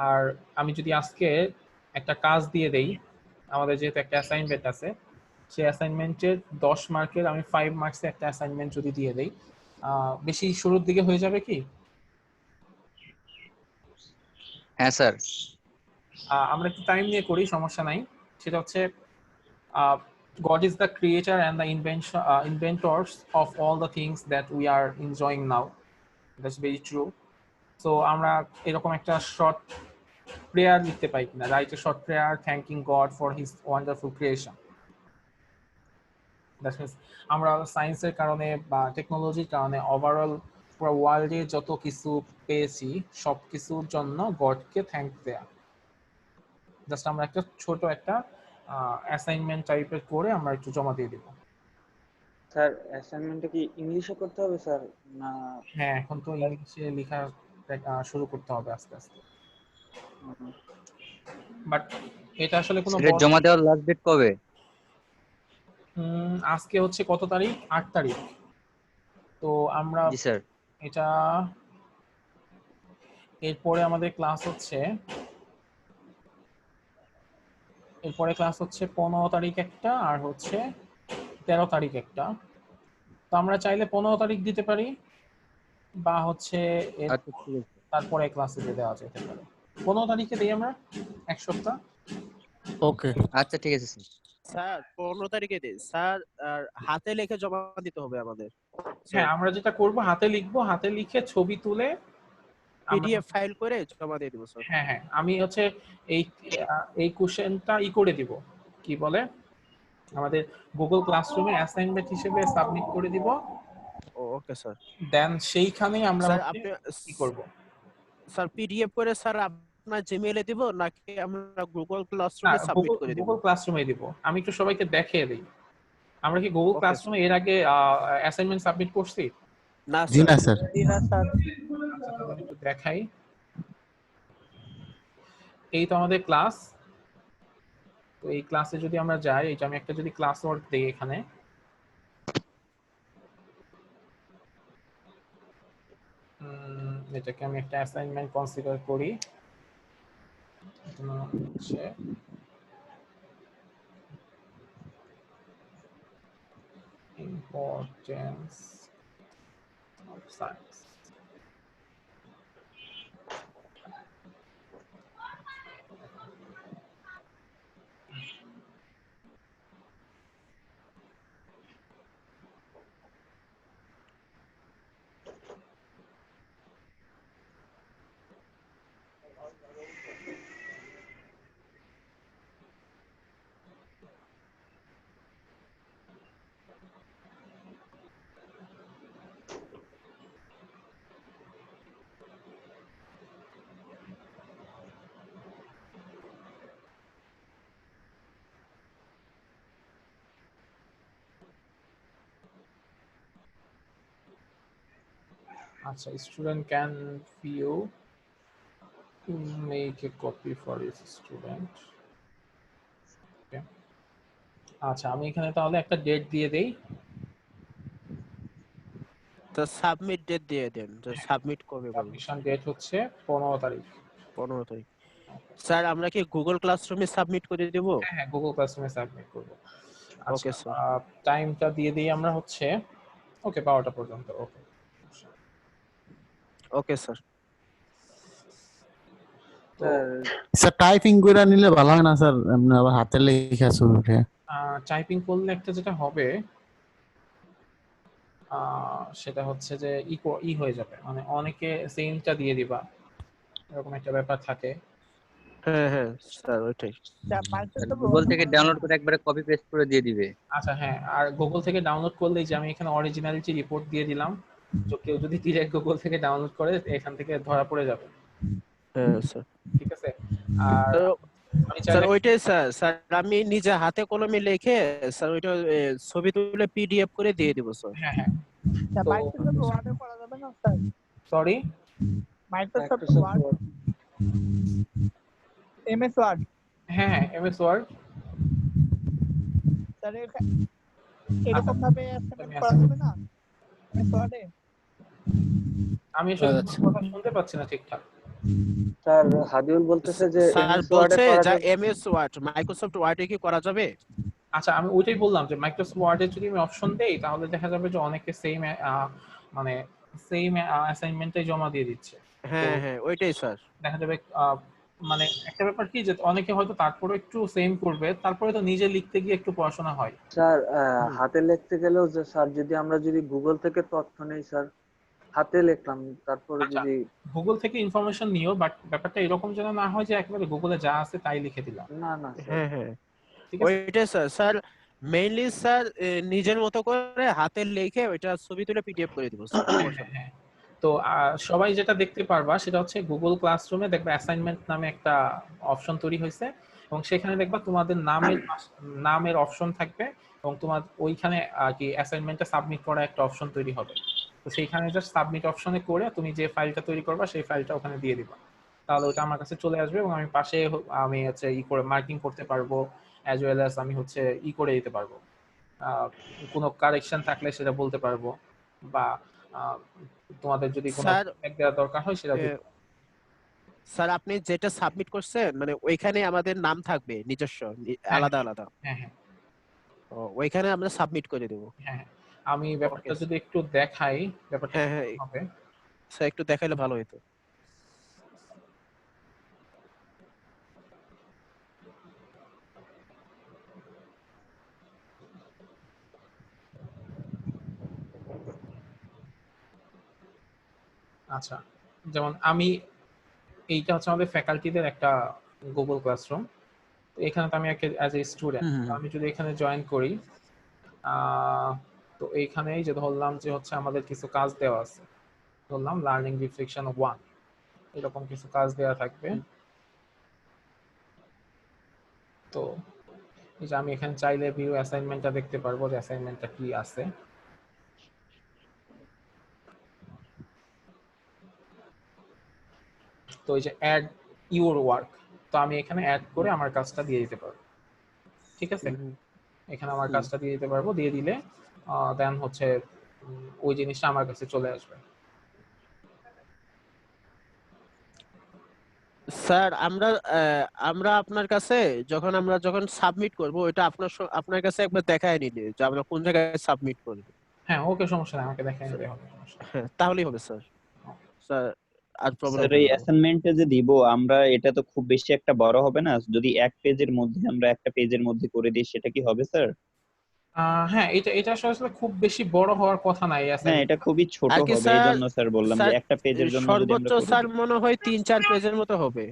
আর আমি যদি আজকে একটা কাজ দিয়ে দেই, আমাদের যেহেতু একটা অ্যাসাইনমেন্ট আছে, সেই অ্যাসাইনমেন্টের 10 মার্কের আমি 5 মার্কসে একটা অ্যাসাইনমেন্ট যদি দিয়ে দেই, বেশি শুরুর দিকে হয়ে যাবে কি? হ্যাঁ স্যার। আমরা একটু টাইম নিয়ে করি, সমস্যা নাই। সেটা হচ্ছে God is the creator and the inventors of all the things that we are enjoying now. That's very true. So আমরা এরকম একটা শর্ট প্রেয়ার লিখতে পাই কিনা, write a short prayer thanking god for his wonderful creation. That means আমরা সায়েন্সের কারণে বা টেকনোলজির কারণে ওভারঅল পুরো ওয়ার্ল্ডে যত কিছু পেয়েছি সব কিছুর জন্য গডকে থ্যাঙ্ক দেয়া। জাস্ট আমরা একটা ছোট একটা অ্যাসাইনমেন্ট টাইপের করে আমরা একটু জমা দিয়ে দিব। স্যার অ্যাসাইনমেন্টটা কি ইংলিশে করতে হবে স্যার না? হ্যাঁ, এখন তো ইংলিশে লেখা শুরু করতে হবে আস্তে আস্তে। বাট এটা আসলে কোনো সেটা বড় জমা দেওয়ার লাস্ট ডেট কবে? আজকে হচ্ছে কত তারিখ? 8 তারিখ। তো আমরা জি স্যার। এটা এরপরে আমাদের ক্লাস হচ্ছে 15 তারিখ একটা আর হচ্ছে 13 তারিখ একটা। তো আমরা চাইলে 15 তারিখ দিতে পারি বা হচ্ছে এর আচ্ছা ঠিক আছে। তারপরে ক্লাসে দিয়ে দেওয়া যেতে পারে। 15 তারিখে দিই আমরা, এক সপ্তাহ। ওকে আচ্ছা ঠিক আছে স্যার। স্যার 15 তারিখে দিন স্যার, আর হাতে লিখে জমা দিতে হবে আমাদের। হ্যাঁ, আমরা যেটা করব হাতে লিখবো, হাতে লিখে ছবি তুলে আমরা পিডিএফ ফাইল করে জমা দিয়ে দিব স্যার। হ্যাঁ হ্যাঁ, আমি হচ্ছে এই এই কোশ্চেনটা করে দিব, কি বলে, আমাদের গুগল ক্লাসরুমে অ্যাসাইনমেন্ট হিসেবে সাবমিট করে দিব। Okay sir. দেন সেইখানে আমরা স্যার হচ্ছে আপনি কি করব, স্যার পিডিএফ করে স্যার আপনার জিমেইলে দিব নাকি আমরা গুগল না ক্লাসরুমে সাবমিট করে দিব? গুগল ক্লাসরুমে দিব। আমি একটু সবাইকে দেখিয়ে দিই, আমরা কি গুগল Okay, ক্লাসরুমে এর আগে অ্যাসাইনমেন্ট সাবমিট করছি? না জি না স্যার। আচ্ছা, তাহলে একটু দেখাই। এই তো আমাদের ক্লাস। তো এই ক্লাসে যদি আমরা যাই, এই যে আমি একটা যদি ক্লাস ওয়ার্ক দিই এখানে, এটাকে আমি একটা অ্যাসাইনমেন্ট কনসিডার করি। হচ্ছে ইম্পর্টেন্স অফ সায়েন্স। আচ্ছা, student can view, make a copy for his student. Okay. আচ্ছা, আমি এখানে তাহলে একটা ডেট দিয়ে দেই। তো সাবমিট ডেট দিয়ে দেন, যে সাবমিট কবে বলবো। সাবমিশন ডেট হচ্ছে 15 তারিখ। 15 তারিখ। স্যার আমরা কি গুগল ক্লাসরুমে সাবমিট করে দেব? হ্যাঁ হ্যাঁ, গুগল ক্লাসরুমে সাবমিট করব। আচ্ছা, ওকে স্যার। টাইমটা দিয়ে দিই আমরা হচ্ছে, ওকে, 12টা পর্যন্ত। ওকে ওকে স্যার। তো স্যার টাইপিং করে নিলে ভালো হয় না স্যার, এমনি আবার হাতে লেখা ছবি উঠে। টাইপিং করলে একটা যেটা হবে, সেটা হচ্ছে যে ই হয়ে যাবে, মানে অনেকে সেমটা দিয়ে দিবা, এরকম একটা ব্যাপার থাকে। হ্যাঁ হ্যাঁ স্যার ওইটাই। গুগল থেকে ডাউনলোড করে একবারে কপি পেস্ট করে দিয়ে দিবে। আচ্ছা হ্যাঁ, আর গুগল থেকে ডাউনলোড করলেই, যে আমি এখানে অরিজিনালিটি রিপোর্ট দিয়ে দিলাম, তো কেউ যদি ডিরেক্ট গুগল থেকে ডাউনলোড করে এখান থেকে ধরা পড়ে যাবে। হ্যাঁ স্যার। ঠিক আছে। আর তো আমি স্যার চাইলে ওইটাই স্যার, স্যার আমি নিজে হাতে কলমে লিখে স্যার ওইটা ছবি তুলে পিডিএফ করে দিয়ে দিব স্যার। হ্যাঁ হ্যাঁ, sorry, Microsoft Word, MS Word, হ্যাঁ হ্যাঁ, এমএস ওয়ার্ড। স্যার এরকম ভাবে অ্যাসাইনমেন্ট করা যাবে না এমএস ওয়ার্ডে? আমি আসলে কথা শুনতে পাচ্ছি না ঠিকঠাক। স্যার হাদিউল বলতেছে যে স্যার MS Word এ বলছে করা যা যাবে। এমএস ওয়ার্ড মাইক্রোসফট ওয়ার্ডে কি করা যাবে? আচ্ছা, আমি ওইটাই বললাম যে মাইক্রোসফট ওয়ার্ডে যদি আমি অপশন দেই, তাহলে দেখা যাবে যে অনেকে সেম, মানে সেম অ্যাসাইনমেন্টটাই জমা দিয়ে দিচ্ছে। হ্যাঁ হ্যাঁ ওইটাই স্যার। দেখা যাবে মানে একটা ব্যাপার কি, যে অনেকে হয়তো তারপরে একটু সেম করবে, তারপরে তো নিজে লিখতে গিয়ে একটু পড়াশোনা হয়। স্যার হাতে লিখতে গেলেও যে স্যার যদি আমরা যদি গুগল থেকে তথ্য নেই স্যার, হাতে লিখলাম তারপরে আচ্ছা, যদি গুগল থেকে ইনফরমেশন নিও, বাট ব্যাপারটা এরকম যেন না হয় যে একেবারে গুগলে যা আছে তাই লিখে দিলাম। না না স্যার। হ্যাঁ হ্যাঁ ঠিক আছে। ওইটাই স্যার। স্যার মেইনলি স্যার নিজের মতো করে হাতে লিখে ওইটা ছবি তুলে পিডিএফ করে দিব স্যার। হ্যাঁ, হ্যাঁ। তো সবাই যেটা দেখতে পারবা সেটা হচ্ছে গুগল ক্লাসরুমে দেখবে অ্যাসাইনমেন্ট নামে একটা অপশন তৈরি হয়েছে, এবং সেখানে দেখবা তোমাদের নামের অপশন থাকবে, এবং তোমার ওইখানে কি অ্যাসাইনমেন্টটা সাবমিট করা একটা অপশন তৈরি হবে। তো সেইখানে জাস্ট সাবমিট অপশনে করে তুমি যে ফাইলটা তৈরি করবা সেই ফাইলটা ওখানে দিয়ে দিবা, তাহলে ওটা আমার কাছে চলে আসবে এবং আমি পাশে আমি হচ্ছে ই করে মার্কিং করতে পারবো, অ্যাজ ওয়েল অ্যাজ আমি হচ্ছে ই করে দিতে পারবো, কোনো কারেকশন থাকলে সেটা বলতে পারবো, বা আহ, তোমাদের যদি কোনো স্যার ফিডব্যাক দেওয়া দরকার হয় সেটা দিতে পারবো। স্যার আপনি যেটা সাবমিট করছেন মানে ওইখানে আমাদের নাম থাকবে নিজস্ব হ্যাঁ আলাদা আলাদা। হ্যাঁ হ্যাঁ ওইখানে আমরা সাবমিট করে দেব। হ্যাঁ হ্যাঁ। আমি ওকে ব্যাপারটা যদি একটু দেখাই, ব্যাপারটা হ্যাঁ হ্যাঁ কেমন হবে। স্যার একটু দেখাইলে ভালো হতো। আচ্ছা, যেমন আমি এইটা হচ্ছে আমাদের ফ্যাকাল্টিদের একটা গুগল ক্লাসরুম, তো এখানে তো আমি একটা অ্যাজ এ স্টুডেন্ট, আমি যদি এখানে জয়েন করি, তো এইখানেই যে ধরলাম যে হচ্ছে আমাদের কিছু কাজ দেওয়া আছে, ধরলাম লার্নিং রিফ্লেকশন 1, এরকম কিছু কাজ দেওয়া থাকবে। তো এই যে আমি এখানে চাইলে ভিউ অ্যাসাইনমেন্টটা দেখতে পারবো যে অ্যাসাইনমেন্টটা কি আছে। তো এই যে অ্যাড ইউর ওয়ার্ক, তো আমি এখানে অ্যাড করে আমার কাজটা দিয়ে দিতে পারবো, ঠিক আছে? এখানে আমার কাজটা দিয়ে দিতে পারবো, দিয়ে দিলে দেন হচ্ছে ওই জিনিসটা আমার কাছে চলে আসবে। স্যার আমরা আপনার কাছে যখন সাবমিট করব ওইটা আপনার কাছে একবার দেখায় নিলে যে আমরা কোন জায়গায় সাবমিট করব। হ্যাঁ ওকে, সমস্যা নেই, আমাকে দেখাই দিলে হবে, সমস্যা নেই। হ্যাঁ তাহলেই হবে স্যার। স্যার আর প্রবলেম স্যার হবে এই না। অ্যাসাইনমেন্টে যে দিব আমরা, এটা তো খুব বেশি একটা বড় হবে না, যদি এক পেজের মধ্যে আমরা একটা পেজের মধ্যে করে দিই সেটা কি হবে স্যার? হ্যাঁ, এটা এটা আসলে খুব বেশি বড় হওয়ার কথা না এই হ্যাঁ অ্যাসাইনমেন্ট। এটা খুবই ছোট আর কি হবে, এই স্যার, জন্য স্যার বললাম যে একটা পেজের জন্য যদি সর্বোচ্চ আমরা করে স্যার দিই। মনে হয় 3-4 পেজের মতো হবে।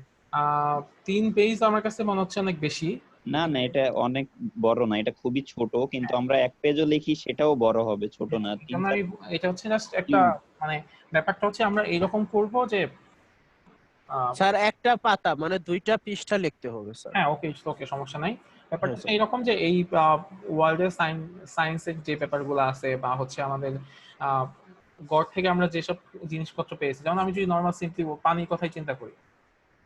3 পেজ আমার কাছে মনে হচ্ছে অনেক বেশি। না না, এটা অনেক বড় না, এটা খুবই ছোট, কিন্তু আমরা এক পেজও লিখি সেটাও বড় হবে, ছোট না। তিন কারণ চার আমি এটা হচ্ছে জাস্ট একটা মানে ব্যাপারটা হচ্ছে আমরা এরকম করব যে স্যার একটা পাতা মানে 2টা পৃষ্ঠা লিখতে হবে স্যার। হ্যাঁ ওকে ওকে, সমস্যা নাই। ব্যাপারটা হ্যাঁ হচ্ছে স্যার। এইরকম যে এই ওয়ার্ল্ডের সায়েন্সের যে পেপারগুলো আছে বা হচ্ছে আমাদের গড় থেকে আমরা যেসব জিনিসপত্র পেয়েছি, যেমন আমি যদি নর্মাল সিম্পলি পানির কথাই চিন্তা করি,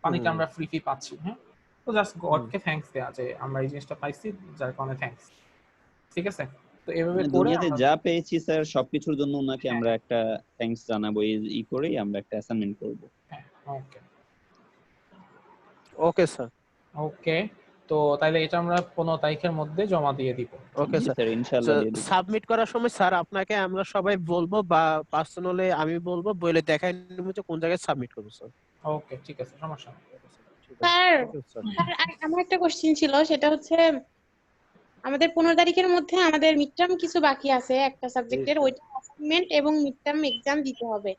পানিটা আমরা ফ্রি পাচ্ছি, হ্যাঁ, তো জাস্ট গডকে থ্যাঙ্কস দেয়া যে আমরা এই জিনিসটা পাইছি, যার কারণে থ্যাঙ্কস, ঠিক আছে? তো এভাবে মানে করে দুনিয়াতে আমরা যা পেয়েছি স্যার সবকিছুর জন্য ওনাকে হ্যাঁ আমরা একটা থ্যাঙ্কস জানাবো, এই করেই আমরা একটা অ্যাসাইনমেন্ট করব। হ্যাঁ ওকে ওকে স্যার। ওকে। তো তাইলে এটা আমরা 15 তারিখের মধ্যে জমা দিয়ে দিব। ওকে জি স্যার। স্যার, ইনশাআল্লাহ দিয়ে দিব। সাবমিট করার সময় স্যার আপনাকে আমরা সবাই বলবো বা পার্সোনালি আমি বলবো, বলে দেখাই নেবো যে কোন জায়গায় সাবমিট করবো স্যার। ওকে ঠিক আছে, সমস্যা নেই। ঠিক আছে। Sir thank you sir. Sir আমার একটা কোশ্চেন ছিল, সেটা হচ্ছে আমাদের 15 তারিখের মধ্যে আমাদের মিডটার্ম কিছু বাকি আছে একটা সাবজেক্টের, ওইটা অ্যাসাইনমেন্ট এবং মিডটার্ম এক্সাম দিতে হবে।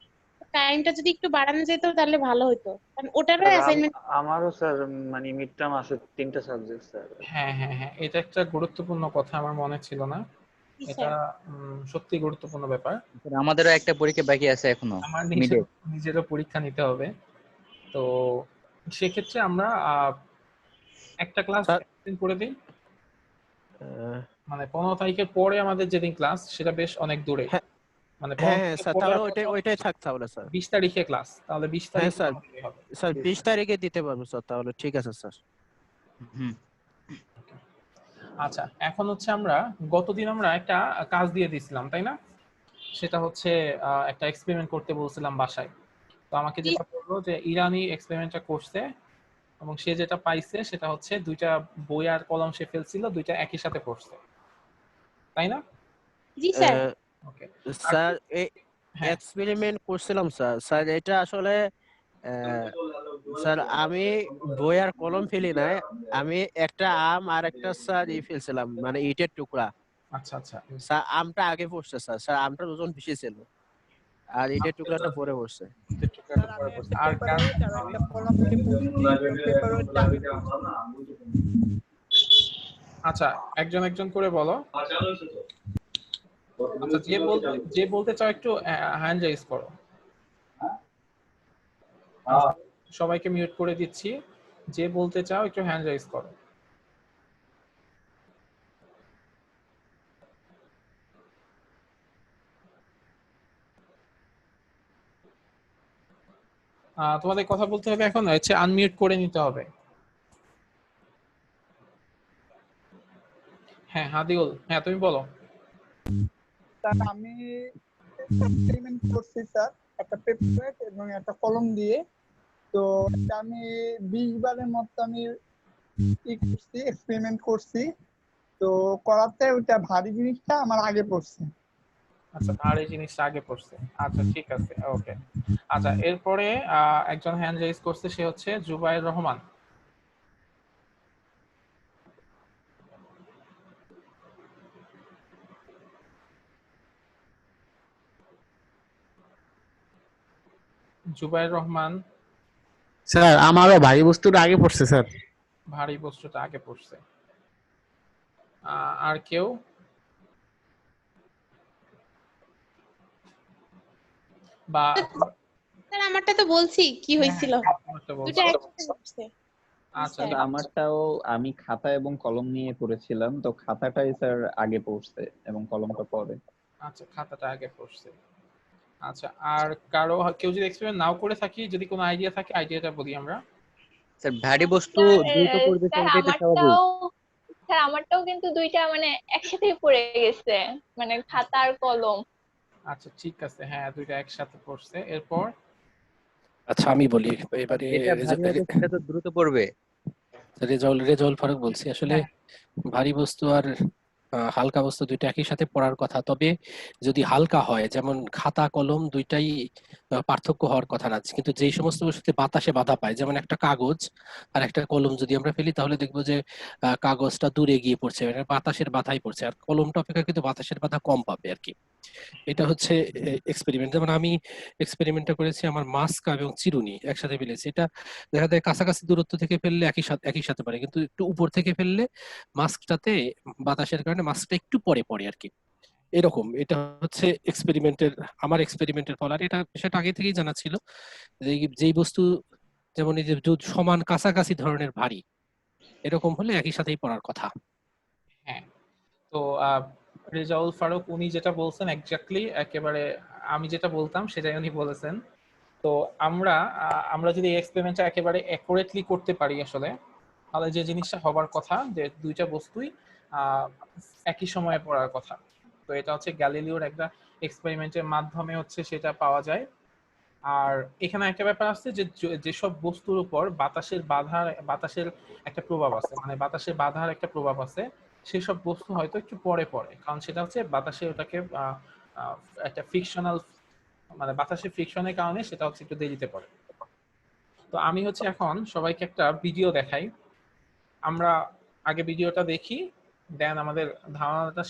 টাইমটা যদি একটু বাড়ানো যেত তাহলে ভালো হতো, কারণ ওটারও স্যার অ্যাসাইনমেন্ট। আমারও স্যার মানে মিড টার্ম আছে 3টা সাবজেক্ট স্যার। হ্যাঁ হ্যাঁ হ্যাঁ, এটা একটা গুরুত্বপূর্ণ কথা, আমার মনে ছিল না। এটা সত্যি গুরুত্বপূর্ণ ব্যাপার। আমাদেরও একটা পরীক্ষা বাকি আছে এখনো আমার মিডে। নিজেরও পরীক্ষা নিতে হবে। তো সেক্ষেত্রে আমরা একটা ক্লাস স্যার করে দিই, মানে 15 তারিখের পরে আমাদের যেদিন ক্লাস সেটা বেশ অনেক দূরে, হ্যাঁ মানে 15 হ্যাঁ তারিখের স্যার, পরে তাহলে আপাতত ওইটাই থাক তাহলে স্যার। 20 তারিখে ক্লাস, তাহলে 20 হ্যাঁ তারিখে স্যার, জমা দিলেই হবে। স্যার 20 তারিখে দিতে পারবো স্যার, তাহলে ঠিক আছে স্যার। হুম। আচ্ছা, এখন হচ্ছে আমরা গতদিন আমরা একটা কাজ দিয়ে দিয়েছিলাম তাই না? সেটা হচ্ছে একটা এক্সপেরিমেন্ট করতে বলছিলাম বাসায়। তো আমাকে যেটা বললো যে ইরানি এক্সপেরিমেন্টটা করছে এবং সে যেটা পাইছে সেটা হচ্ছে 2টা বই আর কলম সে ফেলছিল, 2টা একই সাথে পড়ছে, তাই না? জি স্যার। ওকে। স্যার এই হ্যাঁ এক্সপেরিমেন্ট করছিলাম স্যার। স্যার এটা আসলে স্যার আমি বই আর কলম ফেলি নাই, আমি একটা আম আর একটা স্যার ফেলছিলাম মানে ইটের টুকরা। আচ্ছা আচ্ছা। স্যার আমটা আগে পড়ছে স্যার, স্যার আমটার ওজন বেশি ছিল আর ইটের টুকরাটা পরে পড়ছে। স্যার আমি একটা আর পেপার কার ওয়েট আর একটা কলম দিয়ে পড়ছি, পেপার ওয়েটটা আমি পড়ছি। আচ্ছা, একজন একজন করে বলো। আচ্ছা, যে বলতে চাও একটু হ্যান্ড রাইজ করো। সবাইকে মিউট করে দিচ্ছি, যে বলতে চাও একটু হ্যান্ড রাইজ করো। তোমাদের কথা বলতে হবে এখন, হচ্ছে আনমিউট করে নিতে হবে। হ্যাঁ হাদিউল, হ্যাঁ তুমি বলো। স্যার আমি এক্সপেরিমেন্ট করছি স্যার, একটা পেপার এবং একটা কলম দিয়ে। তো এটা আমি 20 বারের মতো আমি করছি, এক্সপেরিমেন্ট করছি। তো করাতে ওইটা ভারী জিনিসটা আমার আগে পড়ছে। আচ্ছা, ভারী জিনিসটা আগে পড়ছে। আচ্ছা ঠিক আছে, ওকে। আচ্ছা এরপরে একজন হ্যান্ড রেজ করছে, সে হচ্ছে জুবাইর রহমান। জুবাইর রহমান। স্যার আমারও ভারী বস্তুটা আগে পড়ছে স্যার। ভারী বস্তুটা আগে পড়ছে। আর কেউ? বা স্যার আমারটা তো বলছি কি হয়েছিল, আমারটা দুটো বলছো। একসাথে ঘটছে। আচ্ছা স্যার আমারটাও আমি খাতা এবং কলম নিয়ে করেছিলাম, তো খাতাটাই স্যার আগে পড়ছে এবং কলমটা পরে। আচ্ছা খাতাটা আগে পড়ছে। আচ্ছা আর কারো, কেউ যদি এক্সপেরিমেন্ট নাও করে থাকি, যদি কোনো আইডিয়া থাকে আইডিয়াটা বলি আমরা। স্যার ভারী বস্তু দ্রুত পড়বে স্যার কোনটা, এটা স্বাভাবিক। আমারটাও কিন্তু দুইটা মানে একসাথেই পড়ে গেছে, মানে খাতা আর কলম। আচ্ছা ঠিক আছে, হ্যাঁ দুইটা একসাথে পড়ছে। এরপর আচ্ছা আমি বলি এবারে। যেটা ভারী হবে সেটা তো দ্রুত পড়বে। রেজাউল ফারুক বলছি। আসলে ভারী বস্তু আর হালকা বস্তু দুইটা একই সাথে পড়ার কথা, তবে যদি হালকা হয়, যেমন খাতা কলম দুইটাই পার্থক্য হওয়ার কথা না, কিন্তু যেই সমস্ত বস্তুতে বাতাসে বাধা পায়, যেমন একটা কাগজ আর একটা কলম যদি আমরা ফেলি, তাহলে দেখবো যে কাগজটা দূরে গিয়ে পড়ছে, মানে বাতাসের বাধাই পড়ছে, আর কলমটা অপেক্ষা কিন্তু বাতাসের বাধা কম পাবে আর কি। এটা হচ্ছে এক্সপেরিমেন্ট। যেমন আমি এক্সপেরিমেন্টটা করেছি, আমার মাস্ক এবং চিরুনি একসাথে ফেলেছি। এটা দেখা যায় কাছাকাছি দূরত্ব থেকে ফেললে একই সাথে পারে, কিন্তু একটু উপর থেকে ফেললে মাস্কটাতে বাতাসের কারণে মাস্কটা একটু পরে পড়ে আর কি। এরকম, এটা হচ্ছে আমার এক্সপেরিমেন্টের ফল। আর এটা সেটা আগে থেকেই জানা ছিল যে যেই বস্তু, যেমন এই যে সমান কাছাকাছি ধরনের ভারী, এরকম হলে একই সাথেই পড়ার কথা। হ্যাঁ, তো রেজাউল ফারুক উনি যেটা বলছেন এক্স্যাক্টলি একেবারে আমি যেটা বলতাম সেটাই উনি বলেছেন। তো আমরা যদি এই এক্সপেরিমেন্টটা একেবারে অ্যাকুরেটলি করতে পারি আসলে, তাহলে যে জিনিসটা হবার কথা, যে দুইটা বস্তুই একই সময়ে পড়ার কথা, তো এটা হচ্ছে গ্যালিলিওর একটা এক্সপেরিমেন্টের মাধ্যমে হচ্ছে সেটা পাওয়া যায়। আর এখানে একটা ব্যাপার আছে যে যেসব বস্তুর উপর বাতাসের একটা প্রভাব আছে, মানে বাতাসের বাধার একটা প্রভাব আছে, সেসব বস্তু হয়তো একটু পরে পড়ে, কারণ সেটা হচ্ছে বাতাসে ওটাকে একটা ফ্রিকশনাল, মানে বাতাসের ফ্রিকশনের কারণে সেটা হচ্ছে একটু দেরিতে পড়ে। তো আমি হচ্ছে এখন সবাইকে একটা ভিডিও দেখাই, আমরা আগে ভিডিওটা দেখি, দেন আমাদের ধারণাটা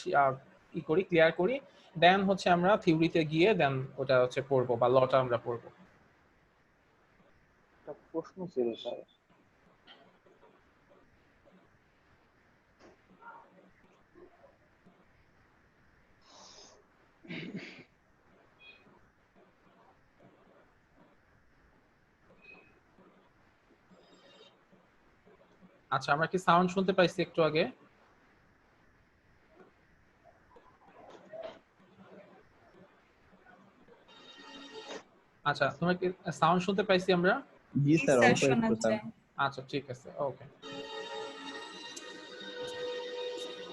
ক্লিয়ার করি, দেন হচ্ছে আমরা থিওরিতে গিয়ে দেন ওটা হচ্ছে পড়বো বা লটা আমরা পড়বো। প্রশ্ন ছিল স্যার। আচ্ছা আমরা কি সাউন্ড শুনতে পাইছি একটু আগে? আচ্ছা তোমরা কি সাউন্ড শুনতে পাইছি আমরা? জি স্যার, অল্প একটু স্যার। আচ্ছা ঠিক আছে, ওকে।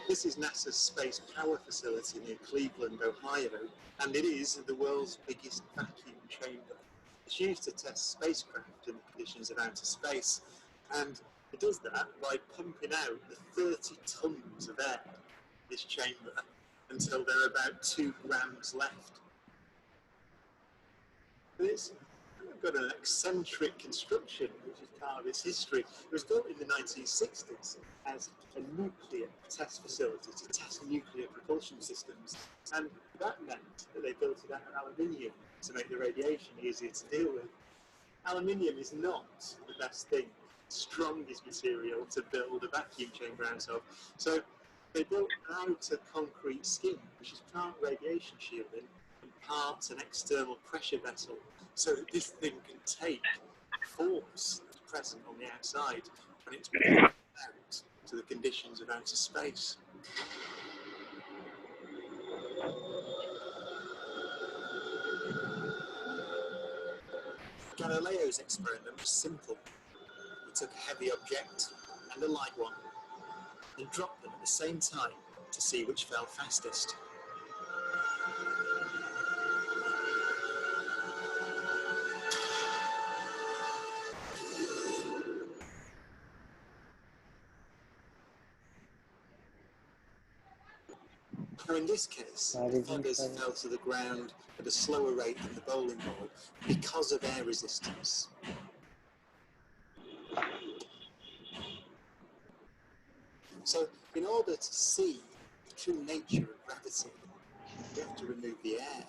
This is NASA's Space Power Facility near Cleveland, Ohio, and it is the world's biggest vacuum chamber. It's used to test spacecraft in the conditions of outer space, and it does that by pumping out the 30 tons of air in this chamber until there are about 2 grams left. And it's got an eccentric construction, which is part of its history. It was built in the 1960s as a nuclear test facility to test nuclear propulsion systems, and that meant that they built it out of aluminium to make the radiation easier to deal with. Aluminium is not the best thing, strongest material to build a vacuum chamber out of, so they built outer concrete skin, which is part radiation shielding and part an external pressure vessel, so that this thing can take force that's present on the outside when it's pulled out to the conditions of outer space. Galileo's experiment was simple. He took a heavy object and a light one and dropped them at the same time to see which fell fastest. Now in this case, the feathers fell to the ground at a slower rate than the bowling ball because of air resistance. So in order to see the true nature of gravity, we have to remove the air.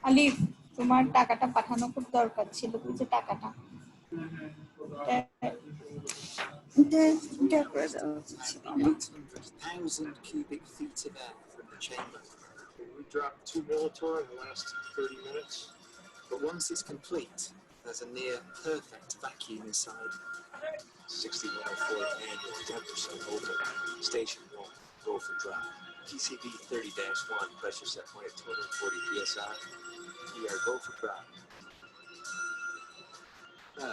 আলিফ, তোমার টাকাটা পাঠানো খুব দরকার ছিল, বুঝছো টাকাটা? এটা করে দাও। 800,000 cubic feet of air from the chamber. We dropped 2 millitorr in the last 30 minutes. But once it's complete, there's a near perfect vacuum inside. 6104 handle, 10% open. Station 1, go for drop. TCB 30-1, pressure set point at 240 psi. ER, go for drop. 10,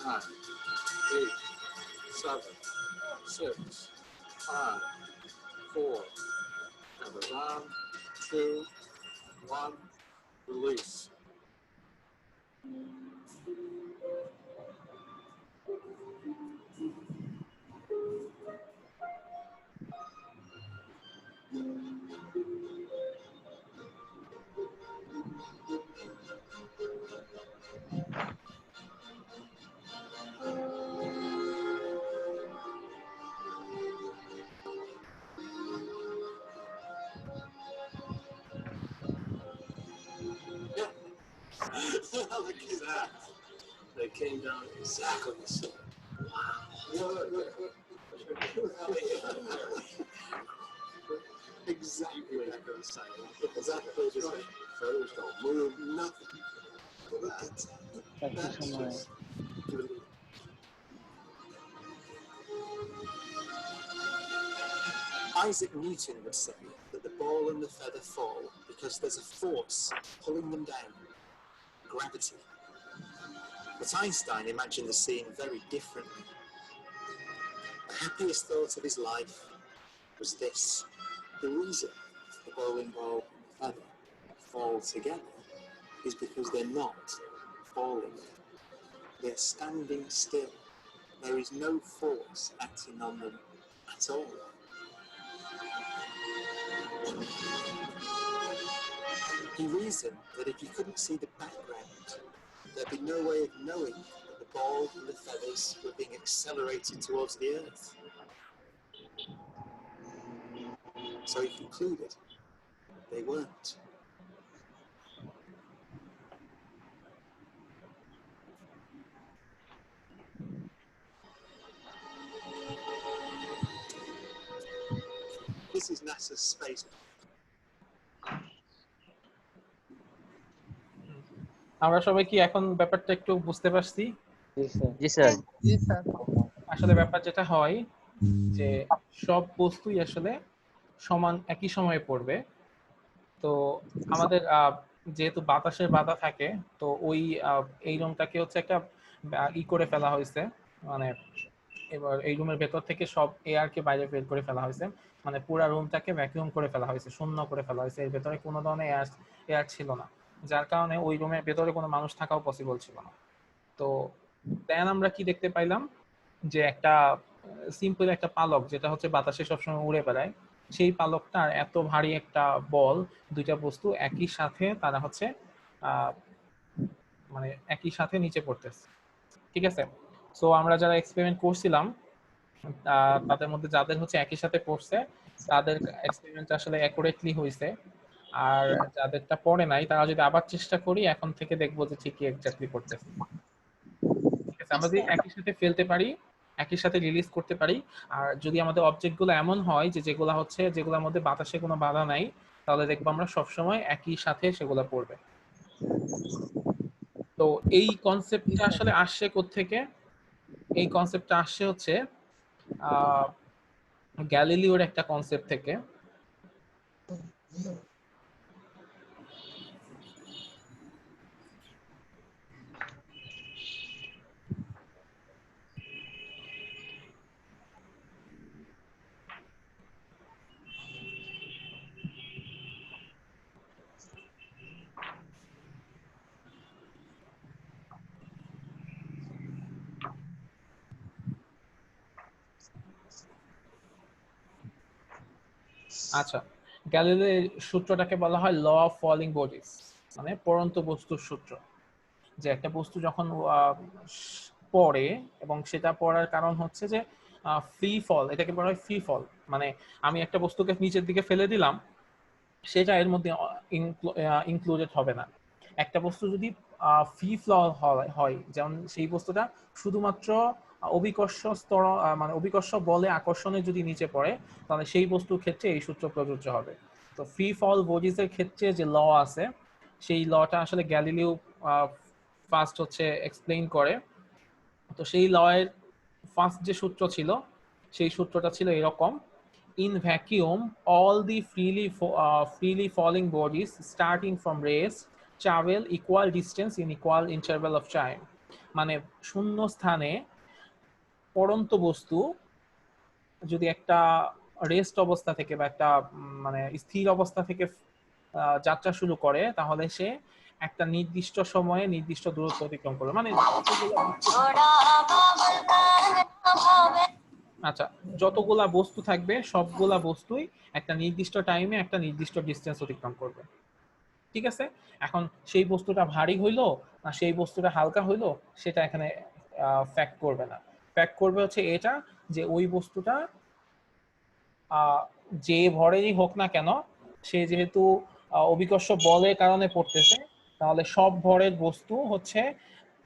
9, 8, 7, 6, 5, 4, number 1, 2, 1, release. Look at that. They came down exactly the same. Exactly the same. Exactly the same. Feathers don't move, nothing. Look at that. That's just brilliant. Isaac Newton would say that the ball and the feather fall because there's a force pulling them down, gravity. But Einstein imagined the scene very differently. The happiest thought of his life was this: the reason the bowling ball and feather fall together is because they're not falling. They're standing still. There is no force acting on them at all. He reasoned that if you couldn't see the background, there'd be no way of knowing that the ball and the feathers were being accelerated towards the earth. So he concluded they weren't. This is NASA's space. আমরা সবাই কি এখন ব্যাপারটা একটু বুঝতে পারছি? জি sir. জি sir. আসলে ব্যাপার যেটা হয় যে সব বস্তুই আসলে সমান একই সময়ে পড়বে। তো আমাদের যেহেতু বাতাসের বাধা থাকে, তো ওই এই রুমটাকে হচ্ছে একটা করে ফেলা হয়েছে, মানে এবার এই রুমের ভেতর থেকে সব এয়ারকে বাইরে বের করে ফেলা হয়েছে, মানে পুরো রুমটাকে ভ্যাকুয়াম করে ফেলা হয়েছে, শূন্য করে ফেলা হয়েছে। এর ভেতরে কোনো ধরনের এয়ার ছিল না, যার কারণে ওই রুমের ভেতরে কোনো মানুষ থাকাও পসিবল ছিল না। তো দেন আমরা কি দেখতে পাইলাম যে একটা সিম্পল একটা পালক, যেটা হচ্ছে বাতাসে সবসময় উড়ে বেড়ায়, সেই পালকটার এত ভারী একটা বল, দুইটা বস্তু একই সাথে তারা হচ্ছে মানে একই সাথে নিচে পড়তেছে। ঠিক আছে, সো আমরা যারা এক্সপেরিমেন্ট করছিলাম তাদের মধ্যে যাদের হচ্ছে একই সাথে পড়ছে তাদের এক্সপেরিমেন্ট আসলে অ্যাকুরেটলি হয়েছে, আর যাদেরটা পড়ে নাই তারা যদি আবার চেষ্টা করি এখন থেকে দেখবো যে ঠিকই এক্স্যাক্টলি পড়তেছে। ঠিক আছে, আমরা যদি একই সাথে ফেলতে পারি, একই সাথে রিলিজ করতে পারি, আর যদি আমাদের অবজেক্ট গুলো এমন হয় যে যেগুলোর মধ্যে বাতাসে কোনো বাধা নাই, তাহলে দেখবো আমরা সবসময় একই সাথে সেগুলো পড়বে। তো এই কনসেপ্টটা আসলে আসছে কোত্থেকে? এই কনসেপ্টটা আসছে হচ্ছে গ্যালিলিওর একটা কনসেপ্ট থেকে। আচ্ছা, গ্যালিলিওর সূত্রটাকে বলা হয় ল অফ ফলিং বডিজ, মানে পড়ন্ত বস্তুর সূত্র। যে একটা বস্তু যখন পড়ে, এবং সেটা পড়ার কারণ হচ্ছে যে ফ্রি ফল, এটাকে বলা হয় ফ্রি ফল। মানে আমি একটা বস্তুকে নিচের দিকে ফেলে দিলাম, সেটা এর মধ্যে ইনক্লুডেড হবে না। একটা বস্তু যদি ফ্রি ফল হয়, যেমন সেই বস্তুটা শুধুমাত্র অভিকর্ষ স্তর, মানে অভিকর্ষ বলে আকর্ষণে যদি নিচে পড়ে, তাহলে সেই বস্তুর ক্ষেত্রে এই সূত্র প্রযোজ্য হবে। তো ফ্রি ফল বডিজের ক্ষেত্রে যে ল আছে, সেই লটা আসলে গ্যালিলিও ফার্স্ট হচ্ছে এক্সপ্লেইন করে। তো সেই লয়ের ফার্স্ট যে সূত্র ছিল, সেই সূত্রটা ছিল এরকম: in vacuum all the freely falling bodies starting from rest travel equal distance in equal interval of time। মানে শূন্য স্থানে পড়ন্ত বস্তু যদি একটা রেস্ট অবস্থা থেকে বা একটা মানে স্থির অবস্থা থেকে যাত্রা শুরু করে, তাহলে সে একটা নির্দিষ্ট সময়ে নির্দিষ্ট দূরত্ব অতিক্রম করবে। মানে আচ্ছা, যতগুলা বস্তু থাকবে সবগুলা বস্তুই একটা নির্দিষ্ট টাইমে একটা নির্দিষ্ট ডিস্টেন্স অতিক্রম করবে। ঠিক আছে? এখন সেই বস্তুটা ভারী হইলো না সেই বস্তুটা হালকা হইলো, সেটা এখানে ফ্যাক্ট করবে না। ফ্যাক্ট করবে হচ্ছে এটা, যে ওই বস্তুটা যে ভরেরই হোক না কেন, সে যেহেতু অভিকর্ষ বলের কারণে পড়তেছে, তাহলে সব ভরের বস্তু হচ্ছে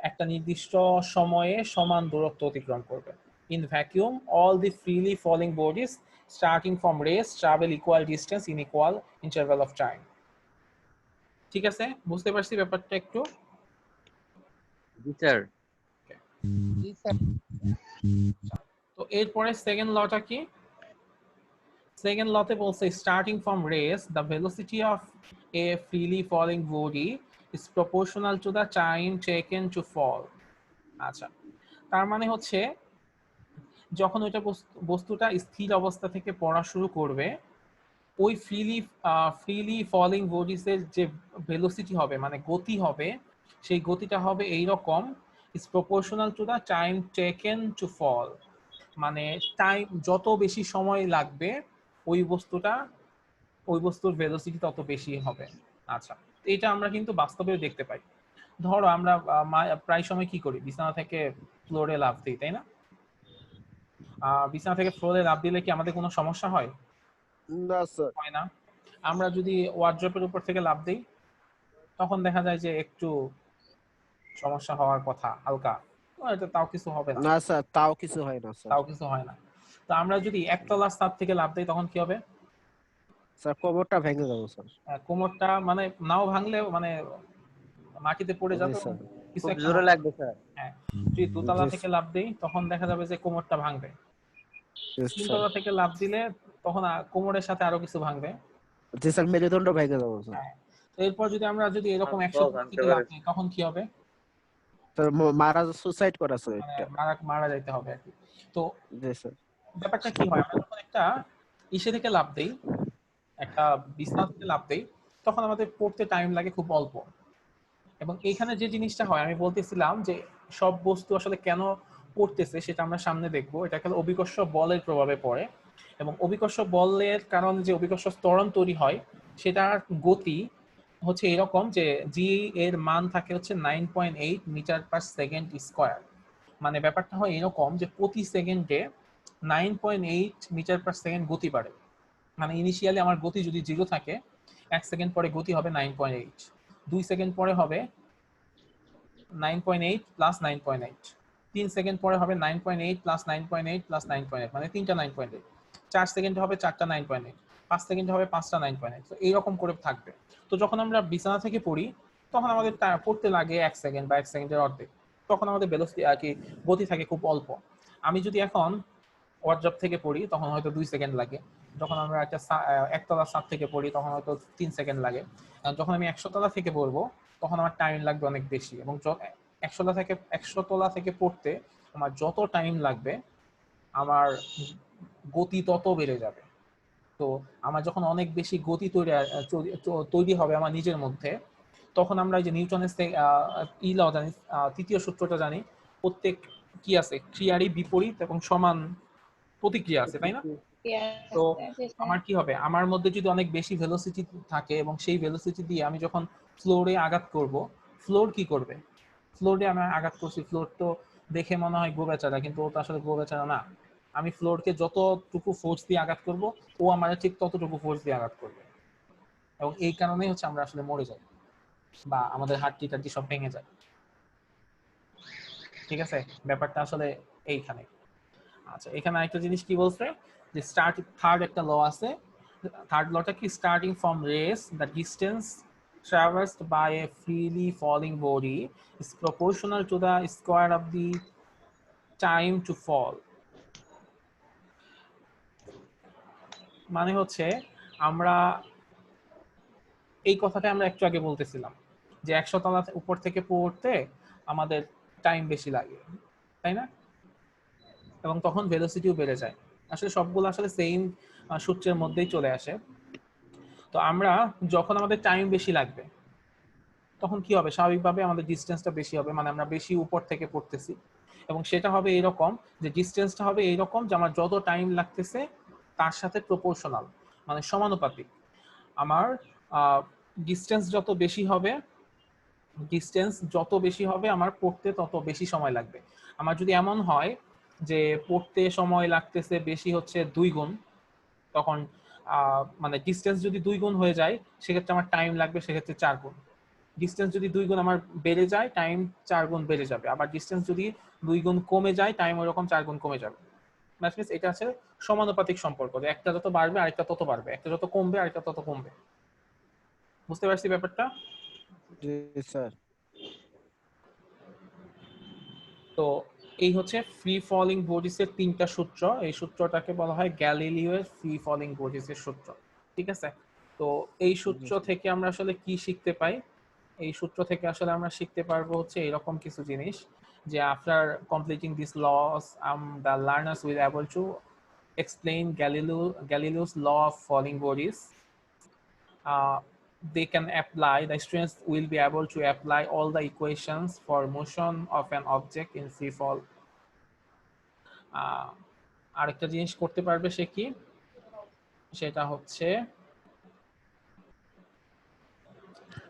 একটা নির্দিষ্ট সময়ে সমান দূরত্ব অতিক্রম করবে। In vacuum, all the freely falling bodies starting from rest travel equal distance in equal interval of time। ঠিক আছে? বুঝতে পারছি ব্যাপারটা একটু? জি স্যার। জি স্যার। তো এরপরে সেকেন্ড লটা কি? সেকেন্ড লতে বলছে starting from rest the velocity of a freely falling body is proportional to the time taken to fall। আচ্ছা, তার মানে হচ্ছে যখন ওইটা বস্তুটা স্থির অবস্থা থেকে পড়া শুরু করবে, ওই ফ্রিলি ফলিং বডিজের যে ভেলোসিটি হবে, মানে গতি হবে, সেই গতিটা হবে এইরকম: is proportional to the time taken to fall. মানে টাইম যত বেশি সময় লাগবে ওই বস্তুর ভেলোসিটি তত বেশি হবে। আচ্ছা, এটা আমরা কিন্তু বাস্তবেও দেখতে পাই। ধরো আমরা প্রায় সময় কি করি, বিছানা থেকে ফ্লোরে লাফ দিই, তাই না? বিছানা থেকে ফ্লোরে লাফ দিলে কি আমাদের কোনো সমস্যা হয়? না স্যার, হয় না। আমরা যদি ওয়ার্ড্রপের উপর থেকে লাফ দিই, তখন দেখা যায় যে একটু সমস্যা হওয়ার কথা, হালকা। এটা তাও কিছু হবে না। না স্যার, তাও কিছু হয় না স্যার। তাও কিছু হয় না। তো আমরা যদি একতলা ছাদ থেকে লাফ দিই, তখন কি হবে? স্যার কোমরটা ভেঙে যাবে স্যার। কোমরটা মানে নাও ভাঙলেও মানে মাটিতে পড়ে যাবে, কিছু খুব একটা জোরে লাগবে স্যার। হ্যাঁ, যদি দোতলা থেকে লাফ দেই তখন দেখা যাবে যে কোমরটা ভাঙবে। তিনতলা থেকে লাফ দিলে তখন কোমরের সাথে আরো কিছু ভাঙবে। জি স্যার, মেরুদণ্ড ভেঙে যাবে স্যার। এরপর যদি আমরা এরকম 100 থেকে লাফ দিই, তখন কি হবে? স্যার সুসাইড করা স্যার, এটা মারা যাইতে হবে আর কি। তো জি স্যার, ব্যাপারটা কি হয়, আমরা যখন একটা ইসে থেকে লাফ দেই, একটা বিছানা থেকে লাফ দেই, তখন আমাদের পড়তে টাইম লাগে খুব অল্প। এবং এইখানে যে জিনিসটা হয়, আমি বলতেছিলাম যে সব বস্তু আসলে কেন পড়তেছে সেটা আমরা সামনে দেখবো। এটা খেলে অভিকর্ষ বলের প্রভাবে পড়ে, এবং অভিকর্ষ বলের কারণে যে অভিকর্ষ ত্বরণ তৈরি হয়, সেটার গতি হচ্ছে এরকম যে জি এর মান থাকে হচ্ছে 9.8 মিটার পার সেকেন্ড স্কয়ার। মানে ব্যাপারটা হয় এরকম যে প্রতি সেকেন্ডে 9.8 মিটার পার সেকেন্ড গতি বাড়ে। মানে ইনিশিয়ালি আমার গতি যদি 0 থাকে, 1 সেকেন্ড পরে গতি হবে 9.8, 2 সেকেন্ড পরে হবে 9.8 প্লাস 9.8, 3 সেকেন্ড পরে হবে 9.8 প্লাস 9.8 প্লাস 9.8, মানে তিনটা 9.8, 4 সেকেন্ড হবে 4টা 9.8, 5 সেকেন্ড হবে 5টা 9.8। তো এইরকম করে থাকবে। তো যখন আমরা বিছানা থেকে পড়ি, তখন আমাদের পড়তে লাগে 1 সেকেন্ড বা 1 সেকেন্ডের অর্ধেক। তখন আমাদের ভেলোসিটি আর কি গতি থাকে খুব অল্প। আমি যদি এখন ওয়ার্ড্রপ থেকে পড়ি তখন হয়তো 2 সেকেন্ড লাগে, যখন আমরা একতলা ছাদ থেকে পড়ি তখন হয়তো 3 সেকেন্ড লাগে। যখন আমি 100 তলা থেকে পড়বো তখন আমার টাইম লাগবে অনেক বেশি, এবং 100 তলা থেকে পড়তে আমার যত টাইম লাগবে আমার গতি তত বেড়ে যাবে। তো আমার যখন অনেক বেশি গতি তৈরি হবে আমার নিজের মধ্যে, তখন আমরা যে নিউটনের ল জানি, তৃতীয় সূত্রটা জানি, প্রত্যেক কি আছে ক্রিয়ারই বিপরীত এবং সমান প্রতিক্রিয়া আছে, তাই না? তো আমার কি হবে, আমার মধ্যে যদি অনেক বেশি ভেলোসিটি থাকে এবং সেই ভেলোসিটি দিয়ে আমি যখন ফ্লোরে আঘাত করব, ফ্লোর কি করবে? ফ্লোরে আমি আঘাত করছি, ফ্লোর তো দেখে মনে হয় গোবেচারা, কিন্তু ও তো আসলে গোবেচারা না। আমি ফ্লোরকে যতটুকু ফোর্স দিয়ে আঘাত করব ও আমার ঠিক ততটুকু ফোর্স দিয়ে আঘাত করবে, এবং এই কারণেই হচ্ছে আমরা আসলে মরে যাই বা আমাদের হাড্ডি টাড্ডি সব ভেঙে যায়। ঠিক আছে, ব্যাপারটা আসলে এইখানে। আচ্ছা, এখানে আরেকটা জিনিস কি বলছে যে থার্ড একটা ল আছে, থার্ড লটা কি, starting from race the distance traversed by a freely falling body is proportional to the square of the time to fall. মানে হচ্ছে আমরা এই কথাটা আমরা একটু আগে বলতেছিলাম যে 100 তলা উপর থেকে পড়তে আমাদের টাইম বেশি লাগে, তাই না? এবং তখন ভেলোসিটিও বেড়ে যায়। আসলে সবগুলো আসলে সেম সূত্রের মধ্যেই চলে আসে। তো আমরা যখন আমাদের টাইম বেশি লাগবে তখন কি হবে, স্বাভাবিকভাবে আমাদের ডিস্টেন্সটা বেশি হবে, মানে আমরা বেশি উপর থেকে পড়তেছি, এবং সেটা হবে এইরকম যে ডিস্টেন্সটা হবে এইরকম যে আমার যত টাইম লাগতেছে তার সাথে প্রপোর্শনাল, মানে সমানুপাতিক। আমার ডিস্টেন্স যত বেশি হবে আমার পড়তে তত বেশি সময় লাগবে। আমার যদি এমন হয় যে পড়তে সময় লাগতেছে বেশি হচ্ছে 2 গুণ, তখন মানে ডিস্টেন্স যদি 2 গুণ হয়ে যায় সেক্ষেত্রে আমার টাইম লাগবে সেক্ষেত্রে 4 গুণ। ডিস্টেন্স যদি 2 গুণ আমার বেড়ে যায় টাইম 4 গুণ বেড়ে যাবে, আবার ডিস্টেন্স যদি 2 গুণ কমে যায় টাইম ওরকম 4 গুণ কমে যাবে। মানে এটা আছে সমানুপাতিক সম্পর্ক, যে একটা যত বাড়বে আরেকটা তত বাড়বে, একটা যত কমবে আরেকটা তত কমবে। বুঝতে পারছি ব্যাপারটা? জি স্যার। তো এই হচ্ছে ফ্রি ফলিং বডিস এর 3টা সূত্র। এই সূত্রটাকে বলা হয় গ্যালিলিওর ফ্রি ফলিং বডিস এর সূত্র। ঠিক আছে, তো এই সূত্র থেকে আমরা আসলে কি শিখতে পাই? এই সূত্র থেকে আসলে আমরা শিখতে পারবো হচ্ছে এরকম কিছু জিনিস, যে after completing this loss the learners will able to explain Galileo's law of falling bodies. They can apply, the students will be able to apply all the equations for motion of an object in free fall. আরেকটা জিনিস করতে পারবে সে কি, সেটা হচ্ছে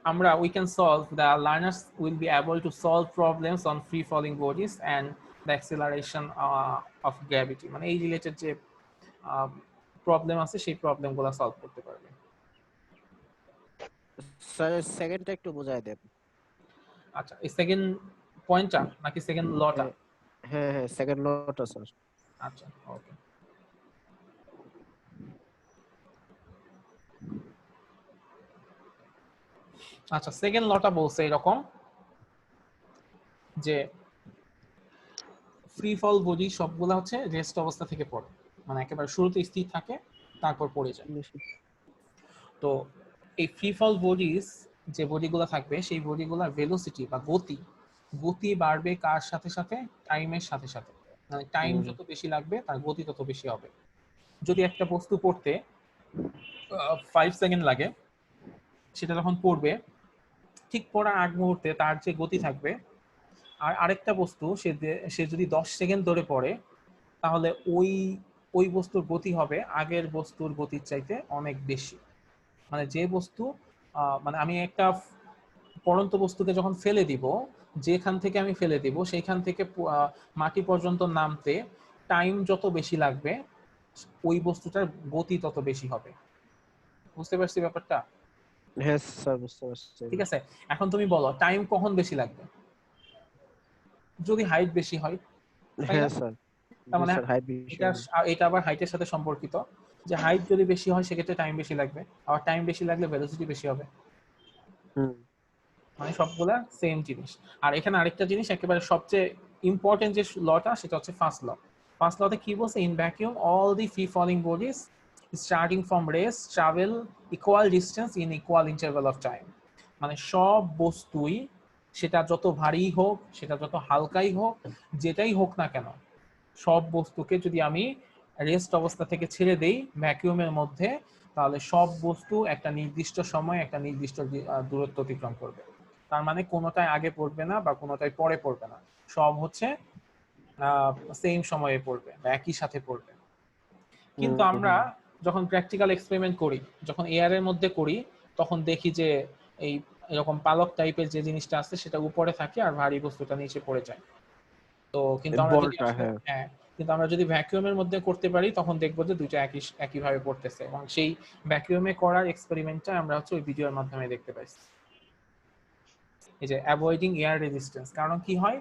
আমরা we can solve, the learners will be able to solve problems on free falling bodies and the acceleration of gravity, মানে এই রিলেটেড যে প্রবলেম আছে সেই প্রবলেমগুলো সলভ করতে পারবে। স্যার সেকেন্ডটা একটু বোঝায় দেন। আচ্ছা, এই সেকেন্ড পয়েন্টটা নাকি সেকেন্ড লটা? হ্যাঁ হ্যাঁ, সেকেন্ড লটা স্যার। আচ্ছা, ওকে। আচ্ছা, সেকেন্ড লটা বলছে এরকম যে ফ্রি ফল বডি সবগুলা হচ্ছে রেস্ট অবস্থা থেকে পড়ে, মানে একেবারে শুরুতে স্থির থাকে তারপর পড়ে যায়। তো এই ফ্রি ফল বডিস যে বডিগুলো থাকবে সেই বডিগুলোর ভেলোসিটি বা গতি বাড়বে কার সাথে সাথে? টাইমের সাথে সাথে, মানে টাইম যত বেশি লাগবে তার গতি তত বেশি হবে। যদি একটা বস্তু পড়তে 5 সেকেন্ড লাগে, সেটা যখন পড়বে ঠিক পড়ার আগ মুহূর্তে তার যে গতি থাকবে, আর আরেকটা বস্তু সে যদি 10 সেকেন্ড ধরে পড়ে, তাহলে ওই বস্তুর গতি হবে আগের বস্তুর গতির চাইতে অনেক বেশি। মানে যে বস্তু মানে আমি একটা পড়ন্ত বস্তুকে যখন ফেলে দিব, যেখান থেকে আমি ফেলে দিব সেইখান থেকে মাটি পর্যন্ত নামতে টাইম যত বেশি লাগবে ওই বস্তুটার গতি তত বেশি হবে। বুঝতে পারছি ব্যাপারটা? হ্যাঁ স্যার, বুঝতে পারছি। ঠিক আছে, এখন তুমি বলো টাইম কখন বেশি লাগবে? যদি হাইট বেশি হয়। হ্যাঁ স্যার, তার মানে এটা আবার হাইটের সাথে সম্পর্কিত, যে হাইট যদি বেশি হয় সেক্ষেত্রে টাইম বেশি লাগবে, আবার টাইম বেশি লাগলে ভেলোসিটি বেশি হবে। মানে সবগুলা সেম জিনিস। আর এখানে আরেকটা জিনিস একেবারে সবচেয়ে ইম্পর্টেন্ট যে লটা, সেটা হচ্ছে ফার্স্ট ল। ফার্স্ট লতে কি বলছে? In vacuum all the free falling bodies starting from rest travel equal distance in equal interval of time. মানে সব বস্তুই, সেটা যত ভারী হোক, সেটা যত হালকাই হোক, যেটাই হোক না কেন, সব বস্তুকে যদি আমি রেস্ট অবস্থা থেকে ছেড়ে দেই ভ্যাকিউমের মধ্যে, তাহলে সব বস্তু একটা নির্দিষ্ট সময় একটা নির্দিষ্ট দূরত্ব অতিক্রম করবে। তার মানে কোনোটাই আগে পড়বে না বা কোনোটাই পরে পড়বে না, সব হচ্ছে সেম সময়ে পড়বে বা একই সাথে পড়বে। কিন্তু আমরা যখন প্র্যাকটিক্যাল এক্সপেরিমেন্ট করি, যখন এয়ার এর মধ্যে করি, তখন দেখি যে এই এরকম পালক টাইপের যে জিনিসটা আছে সেটা উপরে থাকে আর ভারী বস্তুটা নিচে পড়ে যায়। তো কিন্তু আমরা যদি কিন্তু আমরা যদি ভ্যাকুয়ামের মধ্যে করতে পারি, তখন দেখবো যে দুইটা একইভাবে পড়তেছে। এবং সেই ভ্যাকুয়ামে করার এক্সপেরিমেন্টটা আমরা হচ্ছে ওই ভিডিওর মাধ্যমে দেখতে পাইছি। এই যে অ্যাভয়েডিং এয়ার রেজিস্ট্যান্স, কারণ কি হয়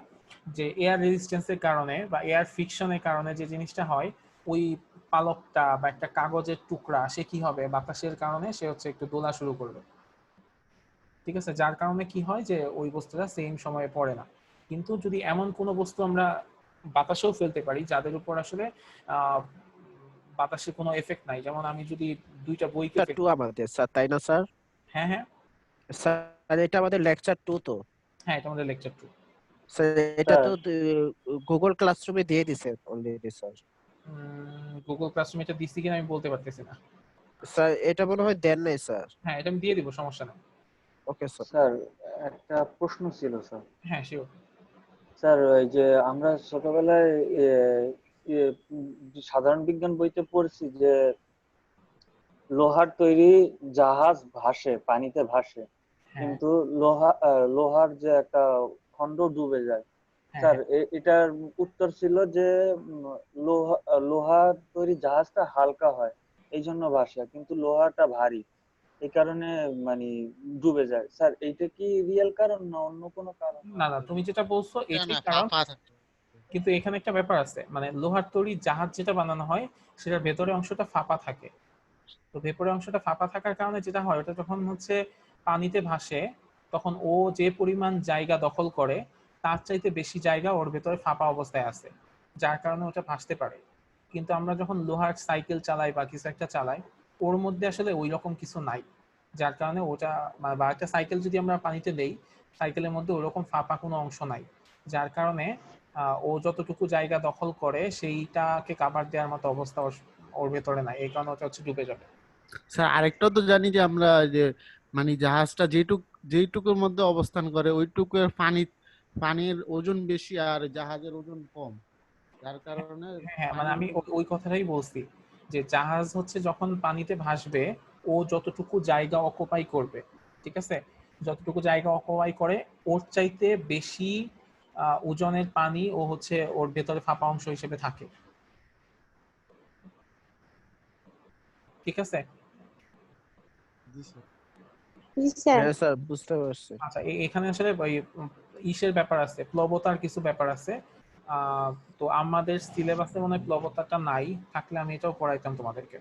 যে এয়ার রেজিস্ট্যান্সের কারণে বা এয়ার ফ্রিকশনের কারণে যে জিনিসটা হয়, ওই পালকটা বা একটা কাগজের টুকরা সে কি হবে, বাতাসের কারণে সে হচ্ছে একটু দোলা শুরু করবে, ঠিক আছে, যার কারণে কি হয় যে ওই বস্তুটা সেম সময়ে পড়ে না। কিন্তু যদি এমন কোনো বস্তু আমরা বাতাসেও ফেলতে পারি যাদের উপর আসলে বাতাসের কোনো এফেক্ট নাই, যেমন আমি যদি দুইটা বইকে টু আমাদের স্যার, তাই না স্যার? হ্যাঁ হ্যাঁ স্যার, এটা আমাদের লেকচার 2 তো। হ্যাঁ, এটা আমাদের লেকচার 2 স্যার। এটা তো গুগল ক্লাসরুমে দিয়ে দিয়েছে অলরেডি স্যার। গুগল ক্লাসরুমে এটা দিছি কিনা আমি বলতে পারতেছি না স্যার। এটা মনে হয় দেন নাই স্যার। হ্যাঁ, এটা আমি দিয়ে দিব, সমস্যা নেই। Okay sir. স্যার একটা প্রশ্ন ছিল স্যার। হ্যাঁ শিওর স্যার, ওই যে আমরা ছোটবেলায় সাধারণ বিজ্ঞান বইতে পড়ছি যে লোহার তৈরি জাহাজ ভাসে, পানিতে ভাসে, কিন্তু লোহার যে একটা খন্ড ডুবে যায়। স্যার, এটার উত্তর ছিল যে লোহার তৈরি জাহাজটা হালকা হয়, এই জন্য ভাসে, কিন্তু লোহাটা ভারী, এই কারণে মানে ডুবে যায়। স্যার, এইটা কি রিয়েল কারণ না অন্য কোনো কারণ? না না, তুমি যেটা বলছো এটাই কারণ, কিন্তু এখানে একটা ব্যাপার আছে, মানে লোহার তৈরি জাহাজ যেটা বানানো হয় সেটার ভেতরের অংশটা ফাঁপা থাকে। তো ভেতরের অংশটা ফাঁপা থাকার কারণে যেটা হয়, ওটা যখন হচ্ছে পানিতে ভাসে, তখন ও যে পরিমাণ জায়গা দখল করে তার চাইতে বেশি জায়গা ওর ভেতরে ফাঁপা অবস্থায় আছে, যার কারণে ওটা ভাসতে পারে। কিন্তু আমরা যখন লোহার সাইকেল চালাই বা কিছু একটা চালাই, ওর মধ্যে আসলে ওই রকম কিছু নাই, যার কারণে ওটা বা একটা সাইকেল যদি আমরা পানিতে দেই, সাইকেলের মধ্যে ওরকম ফাঁপা কোনো অংশ নাই, যার কারণে ও যতটুকু জায়গা দখল করে সেইটাকে কাভার দেওয়ার মতো অবস্থা ওর ভেতরে নাই, এই কারণে ওটা হচ্ছে ডুবে যাবে। স্যার, আরেকটাও তো জানি যে আমরা যে মানে জাহাজটা যেটুকুর মধ্যে অবস্থান করে ওইটুকুর পানির ওজন বেশি আর জাহাজের ওজন কম, যার কারণে হ্যাঁ, মানে আমি ওই কথাটাই বলছি যে জাহাজ হচ্ছে যখন পানিতে ভাসবে, ও যতটুকু জায়গা অকুপাই করবে, ঠিক আছে, যতটুকু জায়গা অকুপাই করে ওর চাইতে বেশি ওজনের পানি ও হচ্ছে ওর ভেতরে ফাঁপা অংশ হিসেবে থাকে, ঠিক আছে। হ্যাঁ স্যার, বুঝতে পারছি। আচ্ছা, এখানে আসলে ইসের ব্যাপার আছে, প্লবতার কিছু ব্যাপার আছে। তো আমাদের সিলেবাসে মনে হয় প্লবতাটা নাই, থাকলে আমি এটাও পড়াইতাম তোমাদেরকে।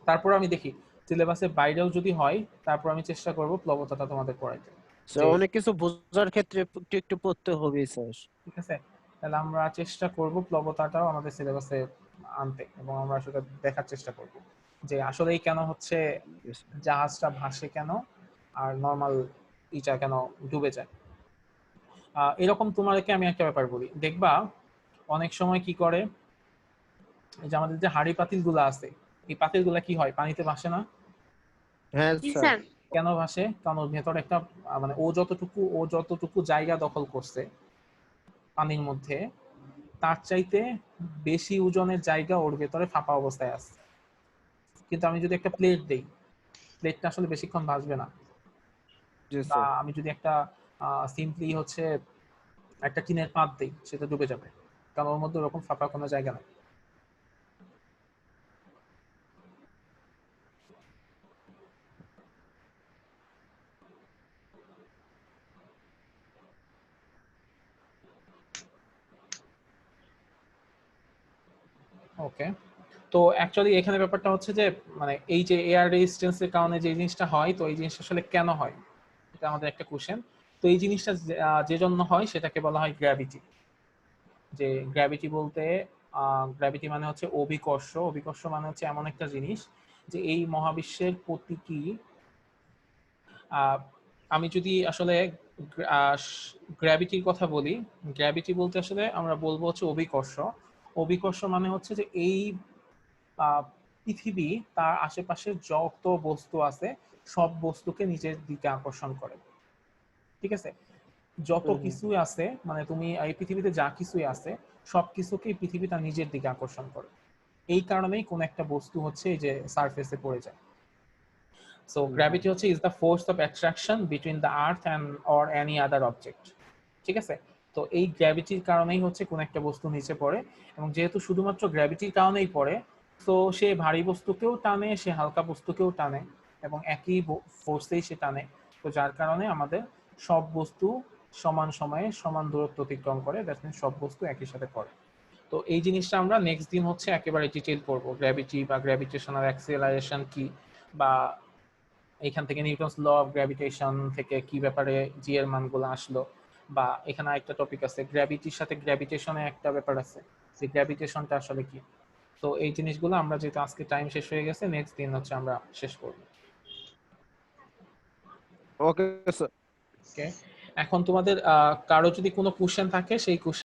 তারপর আমি দেখি সিলেবাসের বাইরেও যদি হয়, তারপর আমি চেষ্টা করব প্লবতাটা তোমাদের পড়াইতে। স্যার, অনেক কিছু বোঝার ক্ষেত্রে একটু একটু পড়তে হবে স্যার। ঠিক আছে, তাহলে আমরা চেষ্টা করব প্লবতাটাও আমাদের সিলেবাসে আনতে, এবং আমরা সেটা দেখার চেষ্টা করব যে আসলেই কেন হচ্ছে জাহাজটা ভাসে কেন আর নর্মাল ইটা কেন ডুবে যায়। এরকম তোমাদেরকে আমি একটা ব্যাপার বলি, দেখবা অনেক সময় কি করে, যে আমাদের যে হাঁড়ি পাতিল গুলা আছে, এই পাতিল গুলা কি হয়, পানিতে ভাসে না? হ্যাঁ স্যার। কেন ভাসে? কারণ ওর ভেতরে একটা মানে ও যতটুকু জায়গা দখল করছে পানির মধ্যে, তার চাইতে বেশি ওজনের জায়গা ওর ভেতরে ফাঁপা অবস্থায় আছে। কিন্তু আমি যদি একটা প্লেট দেই, প্লেটটা আসলে বেশিক্ষণ ভাসবে না। বা আমি যদি একটা সিম্পলি হচ্ছে একটা টিনের পাত দেই, সেটা ডুবে যাবে, কারণ ওর মধ্যে ওরকম ফাঁপা কোনো জায়গা নেই। ওকে, তো অ্যাকচুয়ালি এখানে ব্যাপারটা হচ্ছে যে মানে এই যে এয়ার রেজিস্ট্যান্সের কারণে যে জিনিসটা হয়, তো এই জিনিসটা আসলে কেন হয় এটা আমাদের একটা কোশ্চেন। তো এই জিনিসটা যে জন্য হয় সেটাকে বলা হয় গ্র্যাভিটি। যে গ্র্যাভিটি বলতে গ্র্যাভিটি মানে হচ্ছে অভিকর্ষ। অভিকর্ষ মানে হচ্ছে এমন একটা জিনিস যে এই মহাবিশ্বের প্রতিটি আমি যদি আসলে গ্র্যাভিটির কথা বলি, গ্র্যাভিটি বলতে আসলে আমরা বলবো হচ্ছে অভিকর্ষ। অভিকর্ষ মানে হচ্ছে যে এই পৃথিবী তার আশেপাশে যত বস্তু আছে সব বস্তুকে নিজের দিকে আকর্ষণ করে। ঠিক আছে, যত কিছুই আছে মানে তুমি এই পৃথিবীতে যা কিছুই আছে সব কিছুকে পৃথিবী তার নিজের দিকে আকর্ষণ করে। এই কারণেই কোন একটা বস্তু হচ্ছে এই যে সারফেসে পড়ে যায়। So gravity হচ্ছে is the force of attraction between the earth and or any other object. ঠিক আছে, তো এই গ্র্যাভিটির কারণেই হচ্ছে কোন একটা বস্তু নিচে পড়ে, এবং যেহেতু শুধুমাত্র গ্র্যাভিটির কারণেই পড়ে, তো সে ভারী বস্তুকেও টানে, সে হালকা বস্তুকেও টানে, এবং একই ফোর্সেই সে টানে। তো যার কারণে আমাদের সব বস্তু সমান সময়ে সমান দূরত্ব অতিক্রম করে, দ্যাট মিন্স সব বস্তু একই সাথে পড়ে। তো এই জিনিসটা আমরা নেক্সট দিন হচ্ছে একেবারে ডিটেইল পড়বো, গ্র্যাভিটি বা গ্র্যাভিটেশনাল অ্যাক্সেলারেশন কি, বা এখান থেকে নিউটনস ল অফ গ্র্যাভিটেশন থেকে কি ব্যাপারে জি এর মানগুলো আসলো, বা এখানে একটা টপিক আছে গ্র্যাভিটির সাথে গ্র্যাভিটেশনে একটা ব্যাপার আছে যে গ্র্যাভিটেশনটা আসলে কি। তো এই জিনিসগুলো আমরা যেহেতু আজকে টাইম শেষ হয়ে গেছে, নেক্সট দিন হচ্ছে আমরা শেষ করব। Okay sir. ওকে, এখন তোমাদের কারো যদি কোনো কোশ্চেন থাকে সেই কোশ্চেন